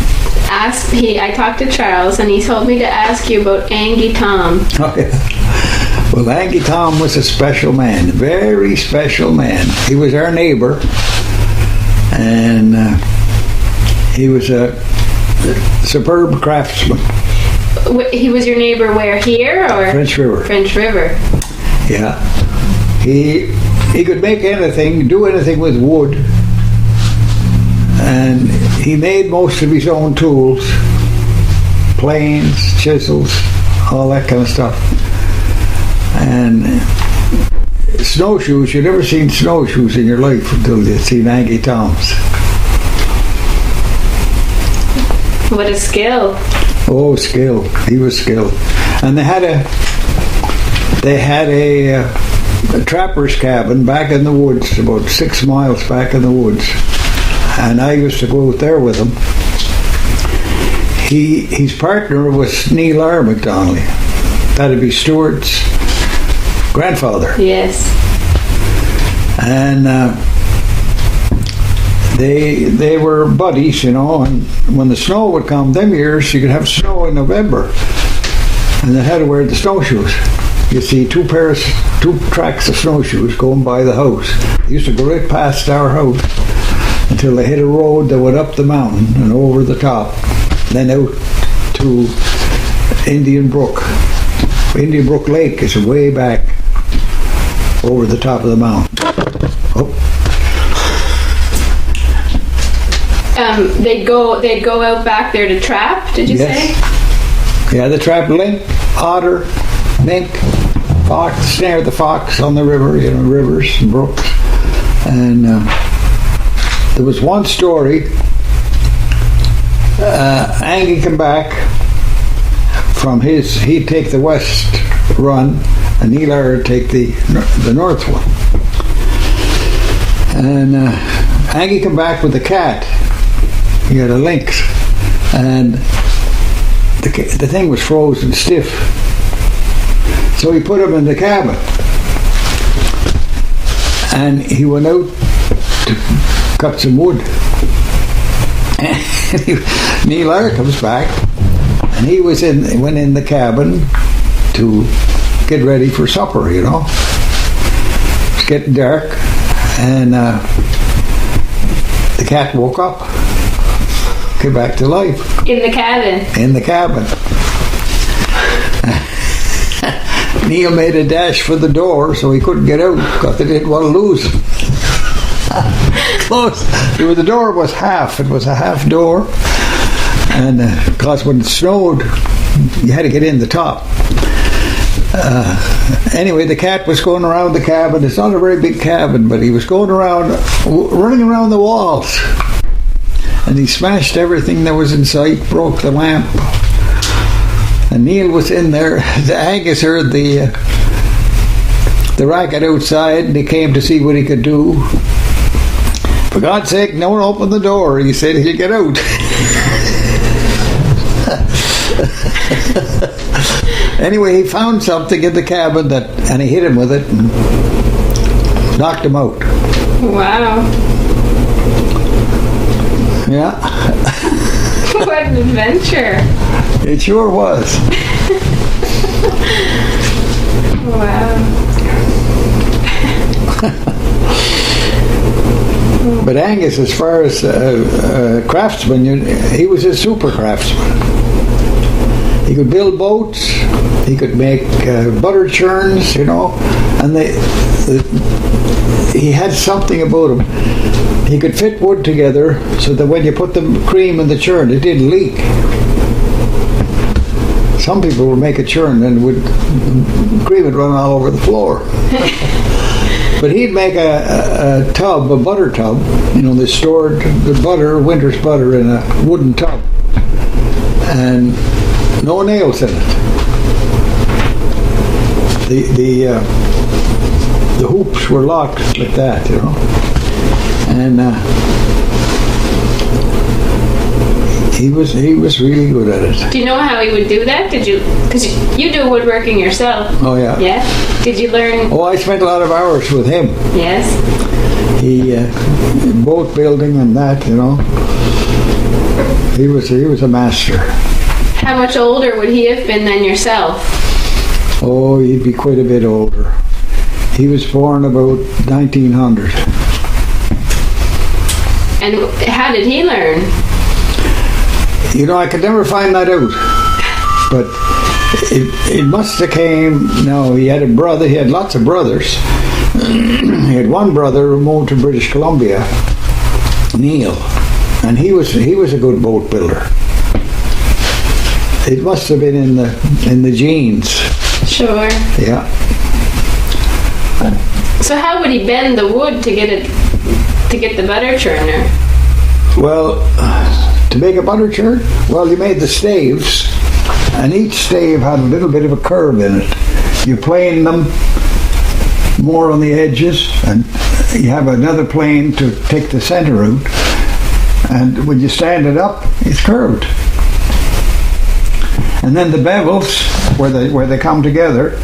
asked. I talked to Charles, and he told me to ask you about Angie Tom. Oh, yeah. Well, Angie Tom was a special man, very special man. He was our neighbor, and he was a superb craftsman. He was your neighbor where, here or? French River. French River. Yeah. He could make anything, do anything with wood, and he made most of his own tools. planes, chisels, all that kind of stuff. And snowshoes, you'd never seen snowshoes in your life until you'd seen Aggie Tom's. What a skill. Oh, skilled. He was skilled. And they had a trapper's cabin back in the woods, about 6 miles back in the woods. And I used to go out there with him. His partner was Neil R. MacDonald. That'd be Stuart's grandfather. Yes. And they were buddies, you know, and when the snow would come, them years, you could have snow in November, and they had to wear the snowshoes. You see two tracks of snowshoes going by the house. They used to go right past our house until they hit a road that went up the mountain and over the top, then out to Indian Brook. Indian Brook Lake is way back over the top of the mountain. Oh. They'd go out back there to trap, did you say? Yeah, they trapped link, otter, mink, fox, snare the fox on the river, you know, rivers and brooks. And there was one story, Angie came back from he'd take the west run, and Neil R. would take the north one. And Angie came back with a cat. He had a lynx, and the thing was frozen stiff. So he put him in the cabin, and he went out to cut some wood. And Neil R. comes back, and he went in the cabin to get ready for supper, you know. It's getting dark, and the cat woke up, came back to life. In the cabin? In the cabin. Neil made a dash for the door so he couldn't get out because they didn't want to lose him. Close. The door was half. It was a half door. And because when it snowed, you had to get in the top. Anyway, the cat was going around the cabin. It's not a very big cabin, but he was going around, running around the walls. And he smashed everything that was in sight, broke the lamp. And Neil was in there. The Angus heard the racket outside, and he came to see what he could do. For God's sake, no one open the door, he said, he'll get out. Anyway, he found something in the cabin and he hit him with it and knocked him out. Wow. Yeah. What an adventure. It sure was. Wow. But Angus, as far as craftsman, he was a super craftsman. He could build boats, he could make butter churns, you know, and he had something about him. He could fit wood together so that when you put the cream in the churn, it didn't leak. Some people would make a churn and cream would run all over the floor. But he'd make a tub, a butter tub. You know, they stored the butter, winter's butter, in a wooden tub. And no nails in it. The hoops were locked like that, you know. And he was really good at it. Do you know how he would do that? Because you do woodworking yourself. Oh yeah. Yeah. Did you learn? Oh, I spent a lot of hours with him. Yes. He boat building and that, you know. He was a master. How much older would he have been than yourself? Oh, he'd be quite a bit older. He was born about 1900. And how did he learn? You know, I could never find that out. But it must have came. No, he had a brother. He had lots of brothers. He had one brother who moved to British Columbia, Neil, and he was a good boat builder. It must have been in the genes. Sure. Yeah. So how would he bend the wood to get the butter churner? Well, to make a butter churn, well, you made the staves, and each stave had a little bit of a curve in it. You plane them more on the edges, and you have another plane to take the center out. And when you stand it up, it's curved. And then the bevels, where they come together,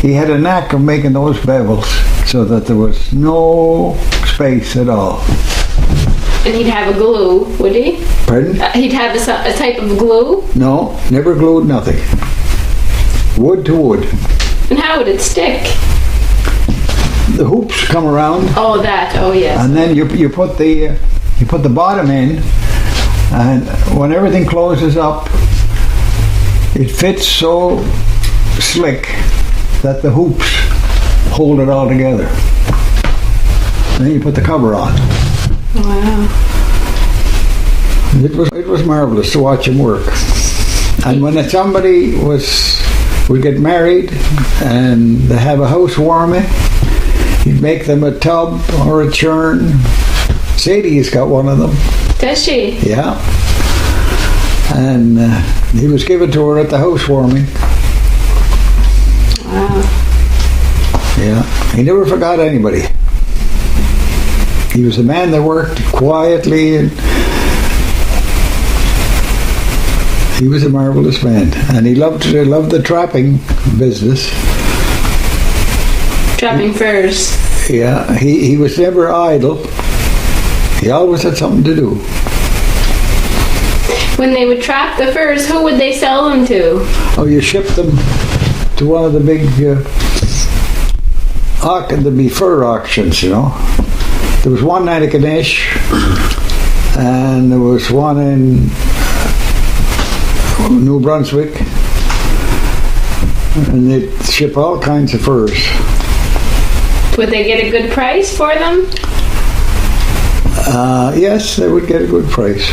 he had a knack of making those bevels so that there was no space at all. And he'd have a glue, would he? Pardon? He'd have a type of glue? No, never glued nothing. Wood to wood. And how would it stick? The hoops come around. Oh, that. Oh, yes. And then you put the bottom in, and when everything closes up, it fits so slick that the hoops hold it all together. Then you put the cover on. Wow. It was marvelous to watch him work. And when somebody would get married and they have a housewarming, he'd make them a tub or a churn. Sadie's got one of them. Does she? Yeah. And he was given to her at the housewarming. Wow. Yeah. He never forgot anybody. He was a man that worked quietly, and he was a marvelous man. And he loved the trapping business. Trapping furs. Yeah. He was never idle. He always had something to do. When they would trap the furs, who would they sell them to? Oh, you shipped them to one of the big the fur auctions, you know. There was one in Ganesh, and there was one in New Brunswick, and they'd ship all kinds of furs. Would they get a good price for them? Yes, they would get a good price.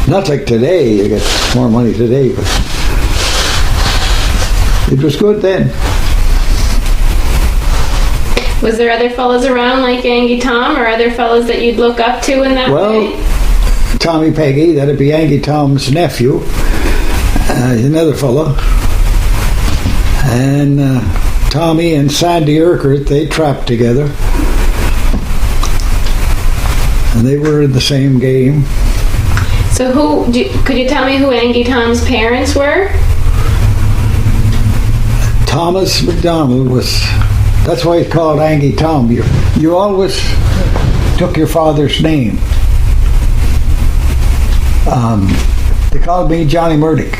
Not like today, you get more money today, but it was good then. Was there other fellas around like Angie Tom, or other fellas that you'd look up to in that way? Well, Tommy Peggy, that'd be Angie Tom's nephew, another fella. And Tommy and Sandy Urquhart, they trapped together. And they were in the same game. So could you tell me who Angie Tom's parents were? Thomas MacDonald was, that's why it's called Angie Tom. You always took your father's name. They called me Johnny Murdoch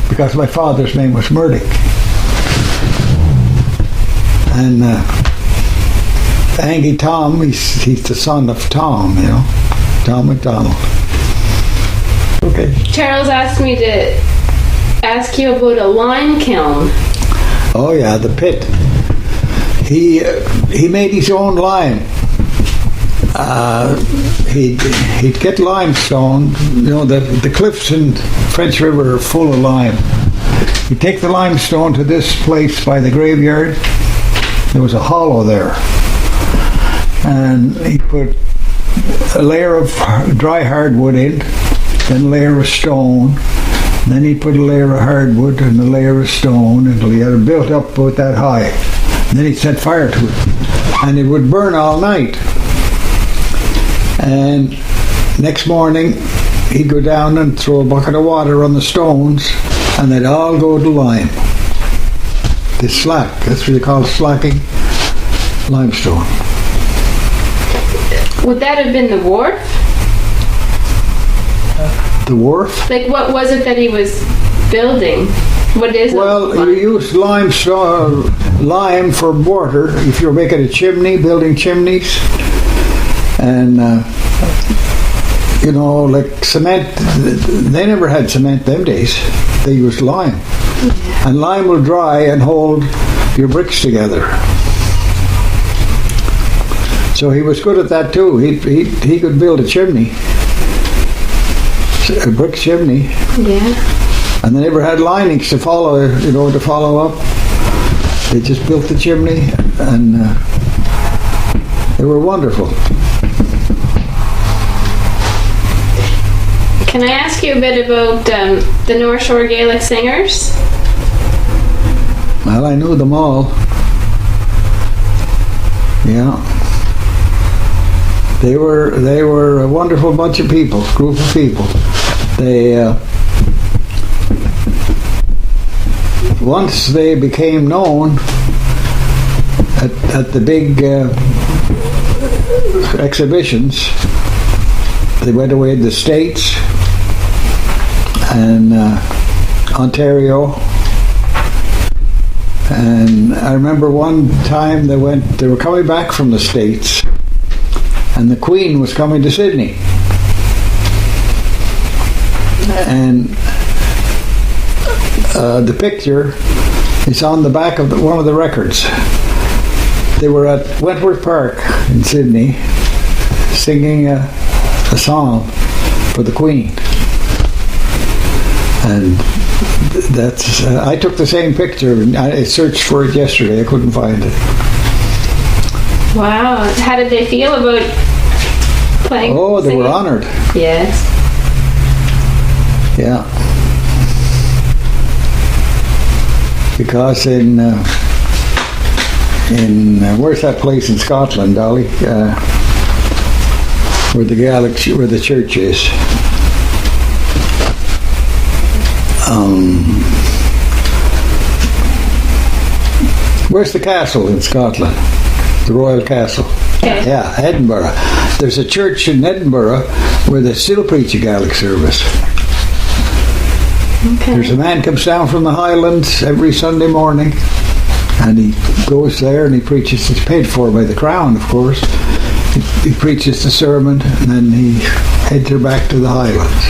because my father's name was Murdoch. And Angie Tom, he's the son of Tom, you know, Tom MacDonald. Okay. Charles asked me to ask you about a lime kiln. Oh yeah, the pit. He made his own lime. He'd get limestone. You know, the cliffs in French River are full of lime. He'd take the limestone to this place by the graveyard. There was a hollow there. And he put a layer of dry hardwood in, then a layer of stone, then he put a layer of hardwood and a layer of stone until he had it built up about that high. And then he'd set fire to it, and it would burn all night. And next morning he'd go down and throw a bucket of water on the stones, and they'd all go to lime. The slack, that's what they call slacking limestone. Would that have been the wharf? The wharf? Like, what was it that he was building? What is it? Well, you use lime for mortar if you're making a chimney, building chimneys. And, you know, like cement, they never had cement them days. They used lime. Yeah. And lime will dry and hold your bricks together. So he was good at that too. He could build a chimney. A brick chimney. Yeah. And they never had linings to follow, to follow up. They just built the chimney, and they were wonderful. Can I ask you a bit about the North Shore Gaelic singers? Well, I knew them all. Yeah. They were a wonderful bunch of people, group of people. They once they became known at the big exhibitions, they went away to the States and Ontario. And I remember one time they were coming back from the States, and the Queen was coming to Sydney. And the picture is on the back of one of the records. They were at Wentworth Park in Sydney singing a song for the Queen. And that's I took the same picture, and I searched for it yesterday. I couldn't find it. Wow. How did they feel about playing? Oh, they were honored. Yes. Yeah. Because in where's that place in Scotland, Dolly? Where the church is. Where's the castle in Scotland? The Royal Castle. Okay. Yeah, Edinburgh. There's a church in Edinburgh where they still preach a Gaelic service. Okay. There's a man comes down from the Highlands every Sunday morning, and he goes there and he preaches. It's paid for by the Crown, of course. He preaches the sermon, and then he heads her back to the Highlands.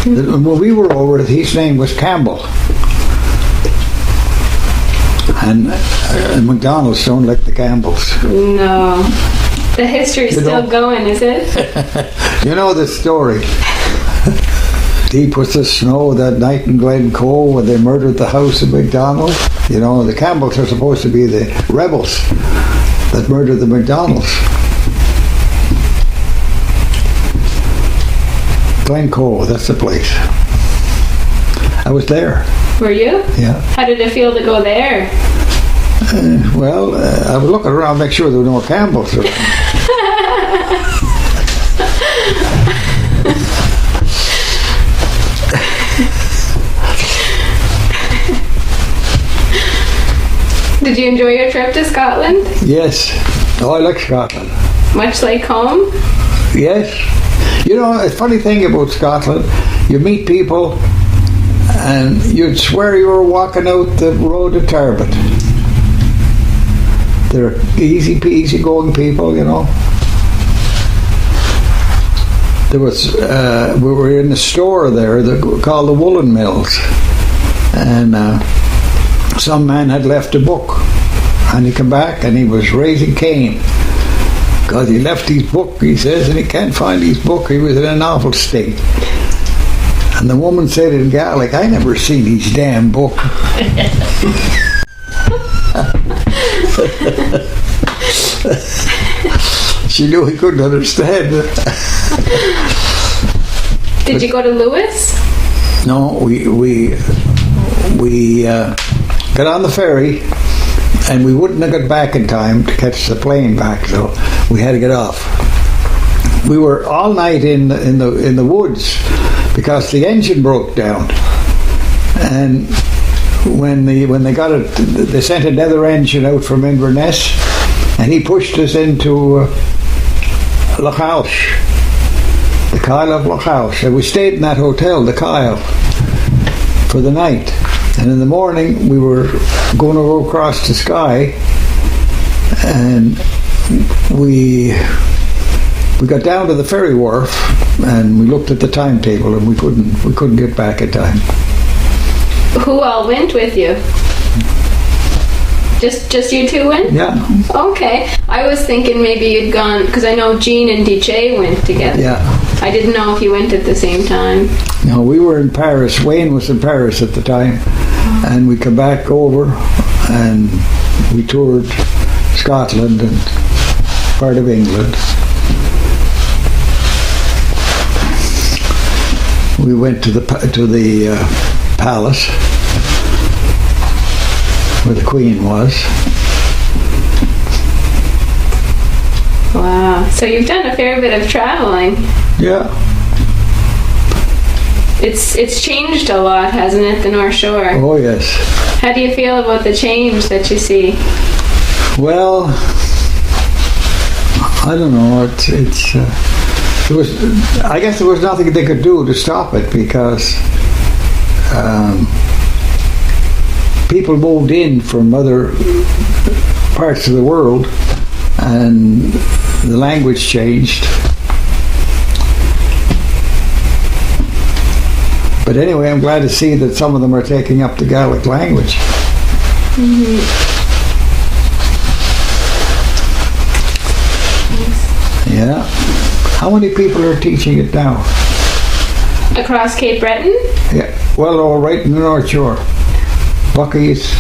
When we were over, his name was Campbell. And MacDonald's don't like the Campbells. No. The history's still going, is it? You know the story. Deep was the snow that night in Glencoe when they murdered the house of MacDonald. You know, the Campbells are supposed to be the rebels that murdered the MacDonalds. Glencoe, that's the place. I was there. Were you? Yeah. How did it feel to go there? I was looking around to make sure there were no Campbells around. Did you enjoy your trip to Scotland? Yes. Oh, I like Scotland. Much like home? Yes. You know, a funny thing about Scotland, you meet people and you'd swear you were walking out the road to Tarbert. They're easy-going people, you know. There was, we were in a store there called the Woolen Mills, and some man had left a book, and he came back and he was raising Cain because he left his book, he says, and he can't find his book. He was in an awful state. And the woman said in Gaelic, "I never seen his damn book." She knew he couldn't understand it. Did you go to Lewis? No, we got on the ferry, and we wouldn't have got back in time to catch the plane back, so we had to get off. We were all night in the woods because the engine broke down, and when they got it, they sent another engine out from Inverness, and he pushed us into Lochhouse, the Kyle of Lochhouse, and we stayed in that hotel, the Kyle, for the night. And in the morning we were going to go across the Skye, and we got down to the ferry wharf, and we looked at the timetable, and we couldn't get back in time. Who all went with you? Just you two went? Yeah. Okay. I was thinking maybe you'd gone, because I know Jean and DJ went together. Yeah. I didn't know if you went at the same time. No, we were in Paris. Wayne was in Paris at the time. And we come back over and we toured Scotland and part of England. We went to the palace where the Queen was. Wow. So you've done a fair bit of traveling. Yeah. It's changed a lot, hasn't it, the North Shore? Oh, yes. How do you feel about the change that you see? Well, I don't know. I guess there was nothing they could do to stop it because people moved in from other parts of the world and the language changed. But anyway, I'm glad to see that some of them are taking up the Gaelic language. Mm-hmm. Yeah. How many people are teaching it now? Across Cape Breton? Yeah. Well, all right in the North Shore. Bucky's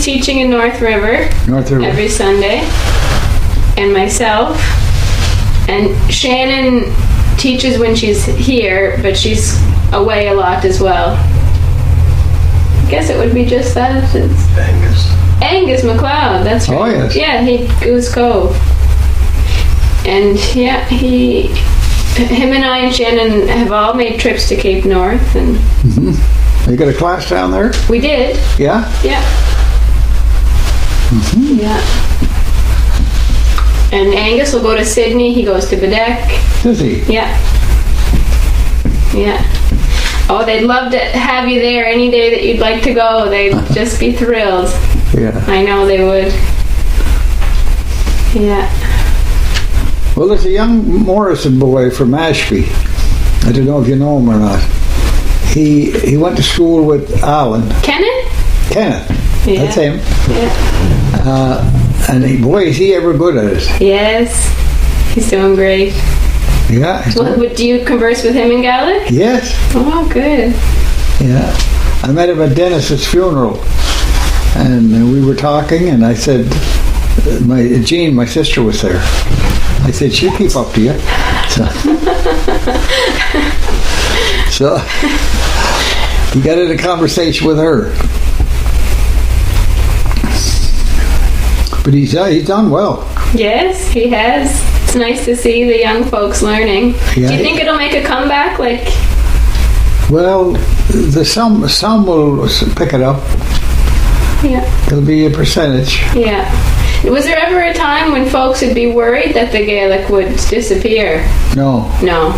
teaching in North River. Every Sunday. And myself. And Shannon teaches when she's here, but she's away a lot as well. I guess it would be just that. It's Angus MacLeod, that's right. Oh, yes. Yeah, he Goose Cove. And yeah, him and I and Shannon have all made trips to Cape North. And You got a class down there? we did. Yeah? Yeah. Yeah. And Angus will go to Sydney. He goes to Bedeck. Does he? Yeah. Yeah. Oh, they'd love to have you there any day that you'd like to go. They'd just be thrilled. Yeah. I know they would. Yeah. Well, there's a young Morrison boy from Ashby. I don't know if you know him or not. He went to school with Alan. Kenneth? Yeah. That's him. Yeah. And boy, is he ever good at it. Yes. He's doing great. Yeah. Well, do you converse with him in Gaelic? Yes. Oh, good. Yeah. I met him at Dennis's funeral. And we were talking, and I said, Jean, my sister, was there. I said, she'll keep up to you. So he got in a conversation with her. But he's done well. Yes, he has. It's nice to see the young folks learning. Yeah. Do you think it'll make a comeback? Well, some will pick it up. Yeah. There'll be a percentage. Yeah. Was there ever a time when folks would be worried that the Gaelic would disappear? No. No.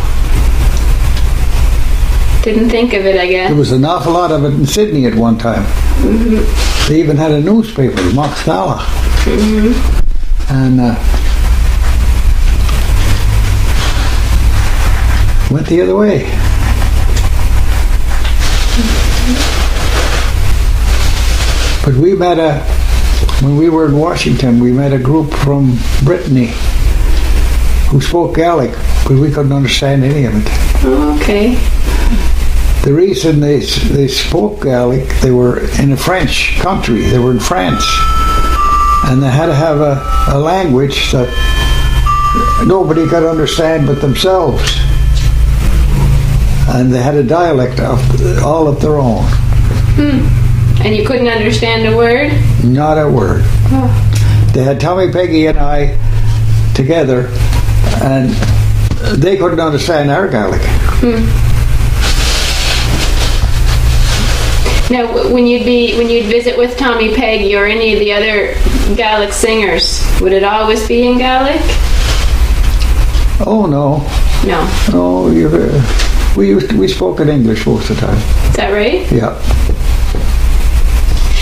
Didn't think of it, I guess. There was an awful lot of it in Sydney at one time. Mm-hmm. They even had a newspaper, Moxnala. Mm-hmm. And went the other way. But we met when we were in Washington, we met a group from Brittany who spoke Gaelic, but we couldn't understand any of it. Oh, okay. The reason they spoke Gaelic, they were in a French country. They were in France. And they had to have a language that nobody could understand but themselves. And they had a dialect all of their own. And you couldn't understand a word? Not a word. Oh. They had Tommy, Peggy, and I together, and they couldn't understand our Gaelic. Now, when you'd visit with Tommy Peggy or any of the other Gaelic singers, would it always be in Gaelic? Oh no. No. Oh, we spoke in English most of the time. Is that right? Yeah.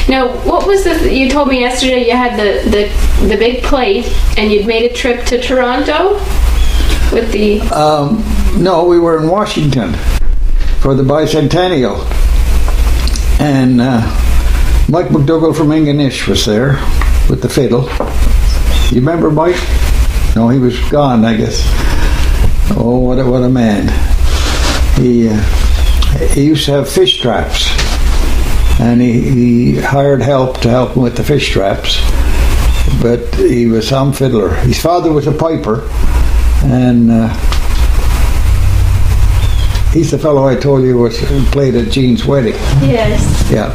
Now, what was you told me yesterday you had the big plate and you'd made a trip to Toronto with the... No, we were in Washington for the bicentennial. And Mike McDougall from Ingonish was there with the fiddle. You remember Mike? No, he was gone, I guess. Oh, what a man. He used to have fish traps, and he hired help to help him with the fish traps, but he was some fiddler. His father was a piper, and he's the fellow I told you played at Jean's wedding. Yes. Yeah.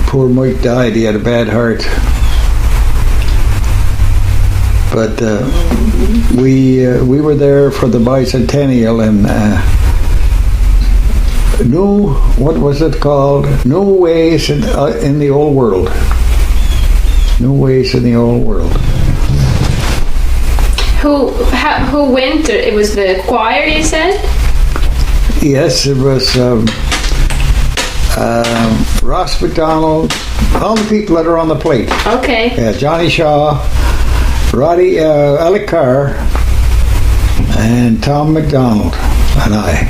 Poor Mike died. He had a bad heart. But we were there for the bicentennial, and what was it called? New Ways in the Old World. New Ways in the Old World. Who went? It was the choir, you said? Yes, it was Ross MacDonald, all the people that are on the plate. Okay. Yeah, Johnny Shaw, Roddy, Alec Carr, and Tom MacDonald, and I.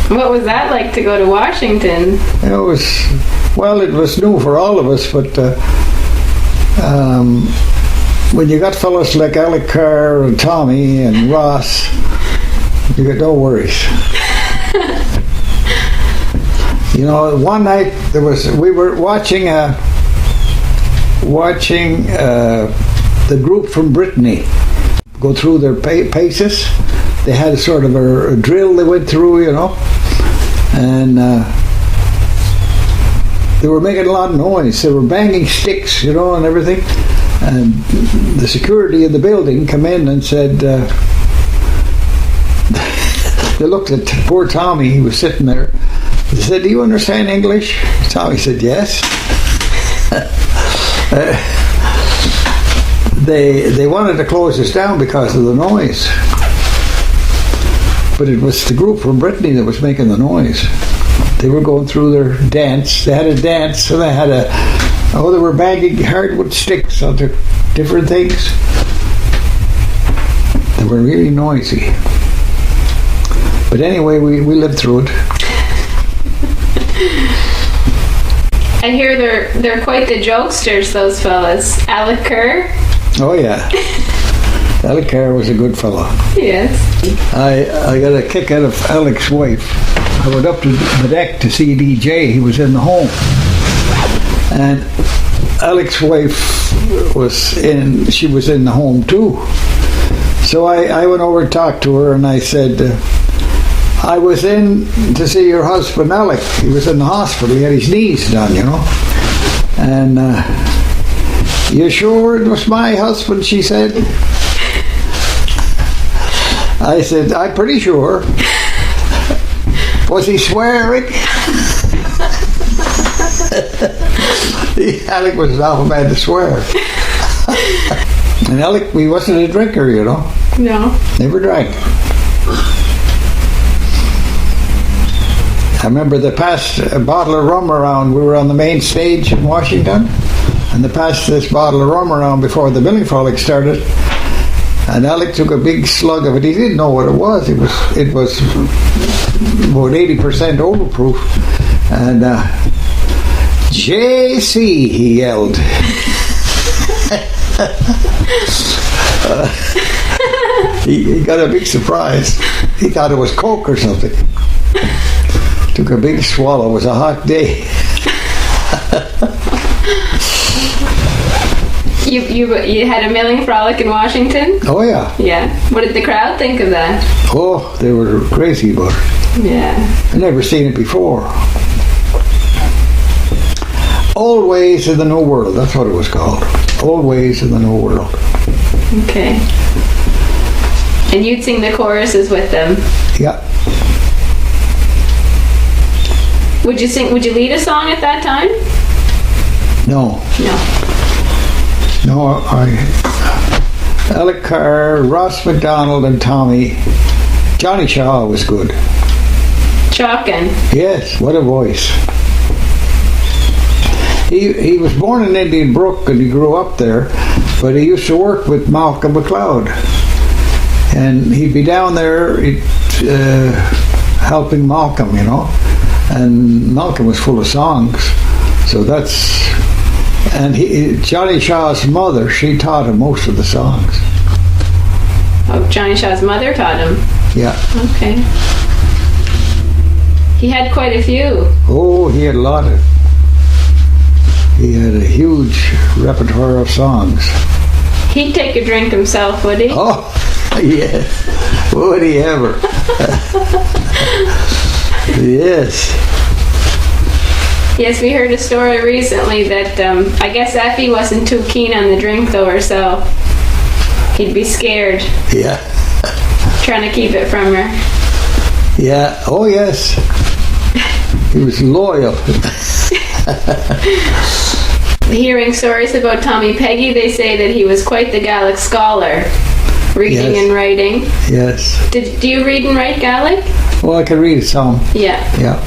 What was that like to go to Washington? It was new for all of us, but when you got fellows like Alec Carr and Tommy and Ross, you got no worries. You know, one night we were watching the group from Brittany go through their paces. They had a sort of a drill they went through, you know, and they were making a lot of noise. They were banging sticks, you know, and everything. And the security in the building come in and said, they looked at poor Tommy, he was sitting there. They said, "Do you understand English?" Tommy said, "Yes." They wanted to close us down because of the noise. But it was the group from Brittany that was making the noise. They were going through their dance. They had a dance, and they were banging hardwood sticks onto different things. They were really noisy. But anyway, we lived through it. I hear they're quite the jokesters, those fellas. Alec Kerr? Oh yeah. Alec Carr was a good fellow. Yes. I got a kick out of Alec's wife. I went up to the deck to see DJ. He was in the home. And Alec's wife was in the home too. So I went over and talked to her, and I said, I was in to see your husband Alec. He was in the hospital. He had his knees done, you know. And you sure it was my husband? She said. I said, I'm pretty sure. Was he swearing? Alec was an awful man to swear. And Alec, he wasn't a drinker, you know. No. Never drank. I remember they passed a bottle of rum around. We were on the main stage in Washington, and they passed this bottle of rum around before the Billy Frolic started. And Alec took a big slug of it. He didn't know what it was. It was about 80% overproof. And JC, he yelled. He got a big surprise. He thought it was Coke or something. Took a big swallow. It was a hot day. You had a milling frolic in Washington? Oh yeah. Yeah. What did the crowd think of that? Oh, they were crazy about it. Yeah. I'd never seen it before. Old Ways in the New World. That's what it was called. Old Ways in the New World. Okay. And you'd sing the choruses with them? Yeah. Would you lead a song at that time? No. No, Alec Carr, Ross MacDonald, and Tommy. Johnny Shaw was good. Chalkin. Yes, what a voice. He was born in Indian Brook and he grew up there, but he used to work with Malcolm McLeod. And he'd be down there helping Malcolm, you know. And Malcolm was full of songs. So that's... And Johnny Shaw's mother, she taught him most of the songs. Oh, Johnny Shaw's mother taught him? Yeah. Okay. He had quite a few. Oh, he had a lot of... He had a huge repertoire of songs. He'd take a drink himself, would he? Oh, yes. Would he ever? Yes. Yes, we heard a story recently that I guess Effie wasn't too keen on the drink though herself. He'd be scared. Yeah. Trying to keep it from her. Yeah. Oh, yes. He was loyal. Hearing stories about Tommy Peggy, they say that he was quite the Gaelic scholar, reading and writing. Yes. Do you read and write Gaelic? Well, I can read some. Yeah. Yeah.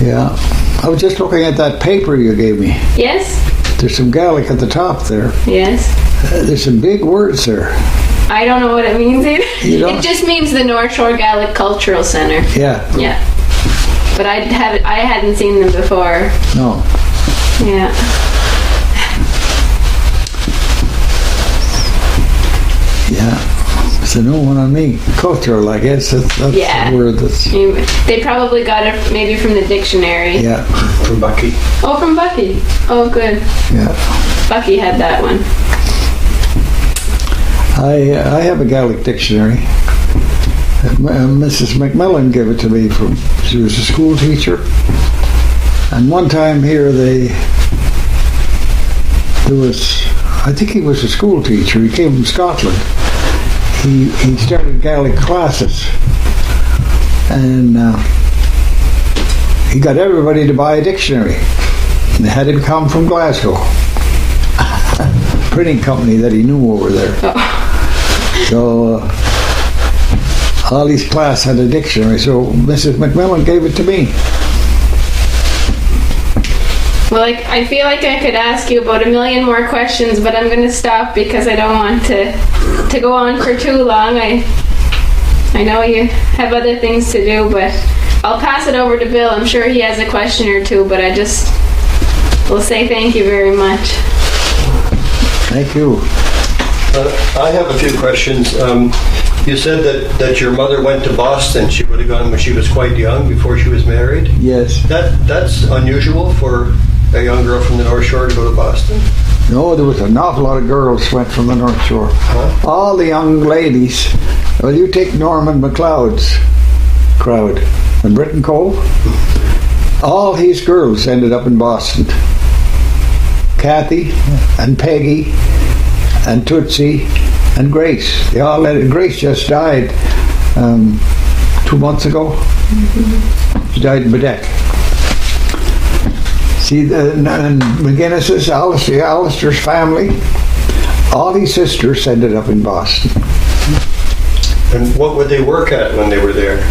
Yeah. I was just looking at that paper you gave me. Yes? There's some Gaelic at the top there. Yes. There's some big words there. I don't know what it means either. You don't? It just means the North Shore Gaelic Cultural Centre. Yeah. Yeah. But I hadn't seen them before. No. Yeah. Yeah. It's a new one on me. Cultural, I guess. That's the word that's... They probably got it maybe from the dictionary. Yeah. From Bucky. Oh, from Bucky. Oh, good. Yeah. Bucky had that one. I have a Gaelic dictionary. Mrs. McMillan gave it to me. She was a school teacher. And one time here I think he was a school teacher. He came from Scotland. He started Gaelic classes, and he got everybody to buy a dictionary. And they had him come from Glasgow, printing company that he knew over there. So all his class had a dictionary. So Mrs. McMillan gave it to me. Well, I feel like I could ask you about a million more questions, but I'm going to stop because I don't want to go on for too long. I know you have other things to do, but I'll pass it over to Bill. I'm sure he has a question or two, but will say thank you very much. Thank you. I have a few questions. You said that your mother went to Boston. She would have gone when she was quite young, before she was married. Yes. That's unusual for a young girl from the North Shore to go to Boston? No, there was an awful lot of girls went from the North Shore. Huh? All the young ladies. Well, you take Norman MacLeod's crowd in Britain Cove. All his girls ended up in Boston. Kathy and Peggy and Tootsie and Grace. They all Grace just died 2 months ago. Mm-hmm. She died in Bedeck. See, and McGinnis's, Alistair's family, all his sisters ended up in Boston. And what would they work at when they were there?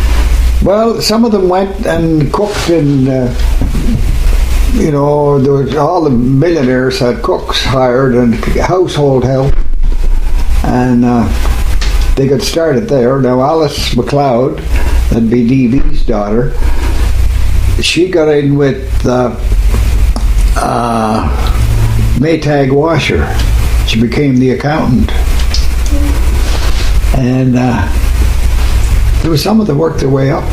Well, some of them went and cooked in, there was, all the millionaires had cooks hired and household help. And they got started there. Now, Alice MacLeod, that'd be DB's daughter, she got in with Maytag Washer. She became the accountant. And there was some of them worked their way up,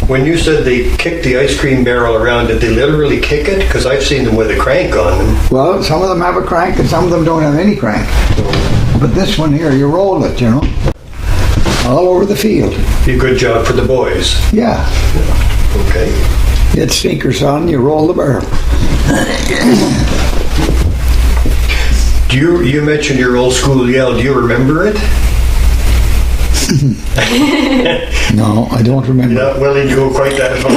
When you said they kicked the ice cream barrel around, did they literally kick it? Because I've seen them with a crank on them. Well, some of them have a crank and some of them don't have any crank. But this one here, you roll it, all over the field. Be a good job for the boys. Yeah. Okay. You had sneakers on, you roll the barrel. You mentioned your old school yell. Do you remember it? No, I don't remember. You're not willing to go quite that far.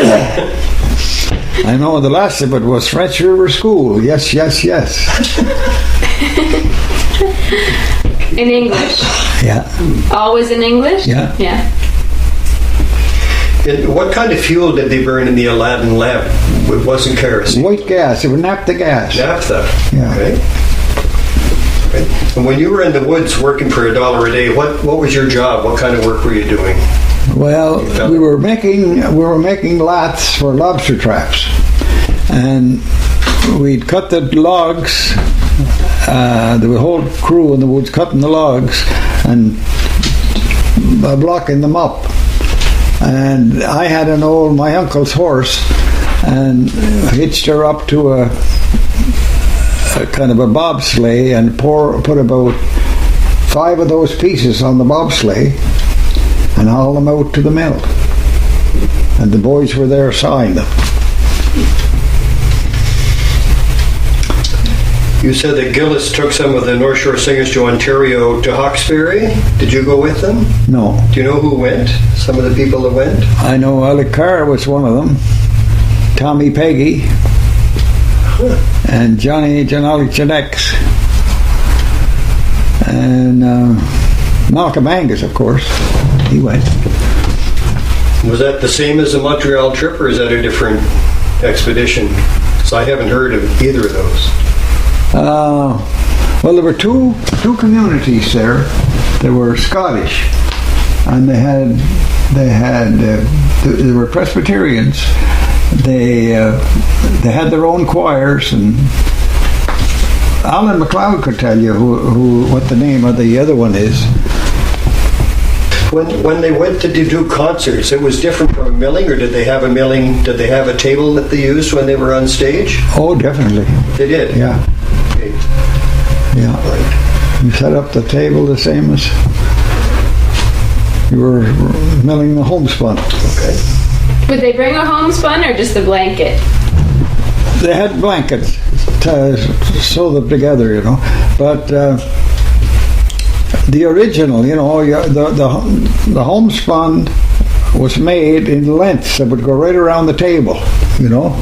I know the last of it was French River School. Yes, yes, yes. In English? Yeah. Always in English? Yeah. Yeah. What kind of fuel did they burn in the Aladdin lamp? It wasn't kerosene. White gas. It was naphtha gas. Naphtha. Yeah. Okay. Okay. And when you were in the woods working for $1 a day, what was your job? What kind of work were you doing? Well, we were making laths for lobster traps, and we'd cut the logs. The whole crew in the woods cutting the logs and blocking them up. And I had my uncle's horse, and hitched her up to a kind of a bobsleigh and put about 5 of those pieces on the bobsleigh and haul them out to the mill. And the boys were there sawing them. You said that Gillis took some of the North Shore Singers to Ontario to Hawkesbury. Did you go with them? No. Do you know who went? Some of the people that went? I know Alec Carr was one of them. Tommy Peggy. And Johnny Janix. And Malcolm Angus, of course. He went. Was that the same as the Montreal trip, or is that a different expedition? Because I haven't heard of either of those. Well, there were two communities there. They were Scottish, and they were Presbyterians. They had their own choirs, and Alan MacLeod could tell you what the name of the other one is. When they went to do concerts, it was different from a milling, or did they have a milling? Did they have a table that they used when they were on stage? Oh, definitely. They did? Yeah. Okay. Yeah. Right. You set up the table the same as you were milling the homespun. Okay. Would they bring a homespun or just a blanket? They had blankets to sew them together, you know. But the original, you know, the homespun was made in lengths that would go right around the table, you know.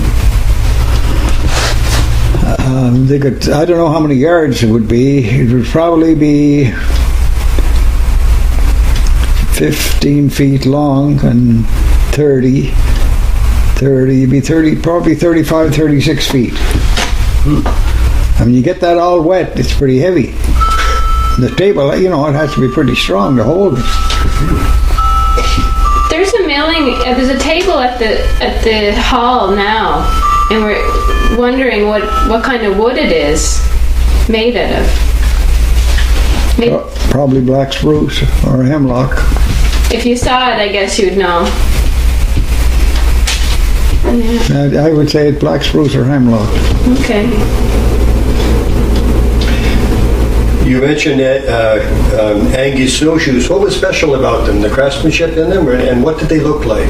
They could, I don't know how many yards it would be. It would probably be 15 feet long and 30, probably 35, 36 feet. I mean, you get that all wet, it's pretty heavy. The table, you know, it has to be pretty strong to hold it. There's a table at the hall now, and we're wondering what kind of wood it is made out of. Probably black spruce or hemlock. If you saw it, I guess you'd know. I would say it's black spruce or hemlock. Okay. You mentioned Angus snowshoes. What was special about them? The craftsmanship in them, and what did they look like?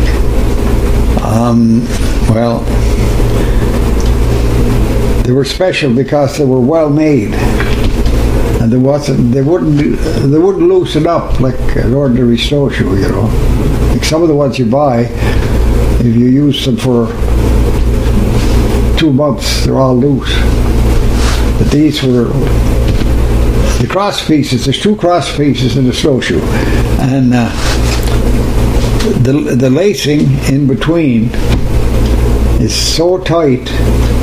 Well, they were special because they were well made, and they wouldn't loosen up like an ordinary snowshoe, you know. Like some of the ones you buy, if you use them for 2 months, they're all loose. But these were the cross pieces. There's 2 cross pieces in the snowshoe, and the lacing in between is so tight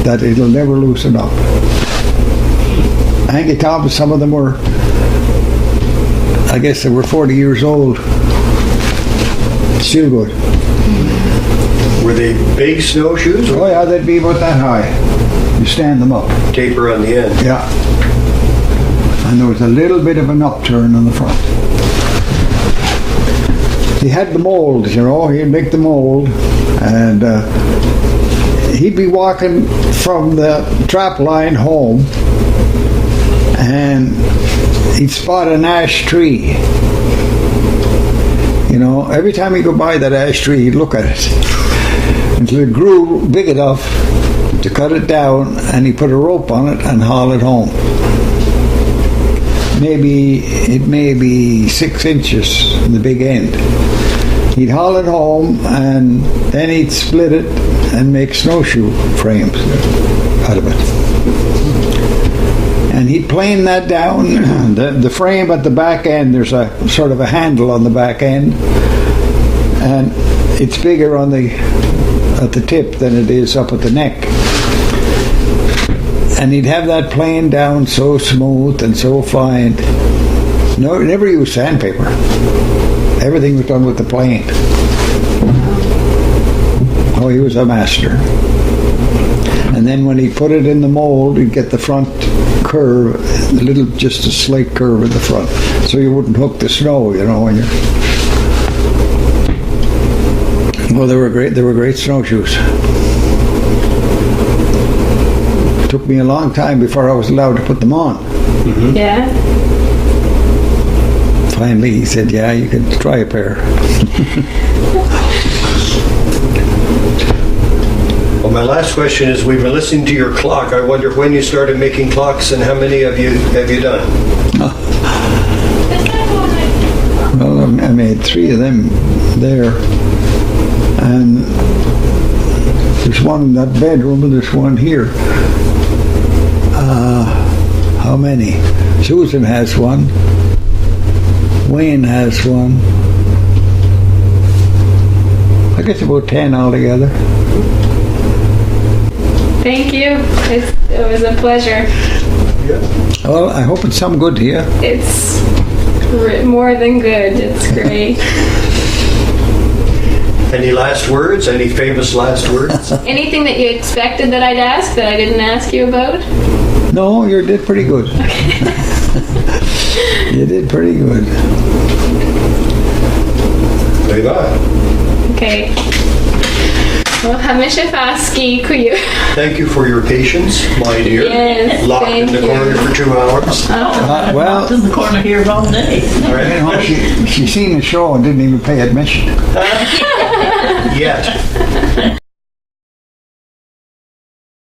that it'll never loosen up. Hanky Thomas, some of them were, I guess they were 40 years old. Still good. Were they big snowshoes? Oh yeah, they'd be about that high. You stand them up. Taper on the end. Yeah. And there was a little bit of an upturn on the front. He had the mold, you know, he'd make the mold, and he'd be walking from the trap line home, and he'd spot an ash tree. You know, every time he'd go by that ash tree, he'd look at it until it grew big enough to cut it down, and he put a rope on it and haul it home. It may be 6 inches in the big end. He'd haul it home, and then he'd split it and make snowshoe frames out of it. And he'd plane that down. The frame at the back end, there's a sort of a handle on the back end, and it's bigger at the tip than it is up at the neck. And he'd have that plane down so smooth and so fine. No, never used sandpaper. Everything was done with the plane. Oh, he was a master. And then when he put it in the mold, he'd get the front curve, just a slight curve in the front, so you wouldn't hook the snow, you know, when you're... Well, they were great snowshoes. It took me a long time before I was allowed to put them on. Mm-hmm. Yeah. Finally, he said, yeah, you can try a pair. Well, my last question is, we've been listening to your clock. I wonder when you started making clocks and how many have you done? Well, I made 3 of them there. And there's one in that bedroom and there's one here. How many? Susan has one. Wayne has one. I guess about 10 altogether. Thank you. It was a pleasure. Well, I hope it's some good to you. It's more than good. It's great. Any last words? Any famous last words? Anything that you expected that I'd ask that I didn't ask you about? No, you did pretty good. You did pretty good. Bye-bye. Okay. Well, Hamishafaski Kuyu. Thank you for your patience, my dear. Yes, Locked in thank the you. corner for 2 hours. Well, in the corner here all day. All right. you know, she seen the show and didn't even pay admission. Yet.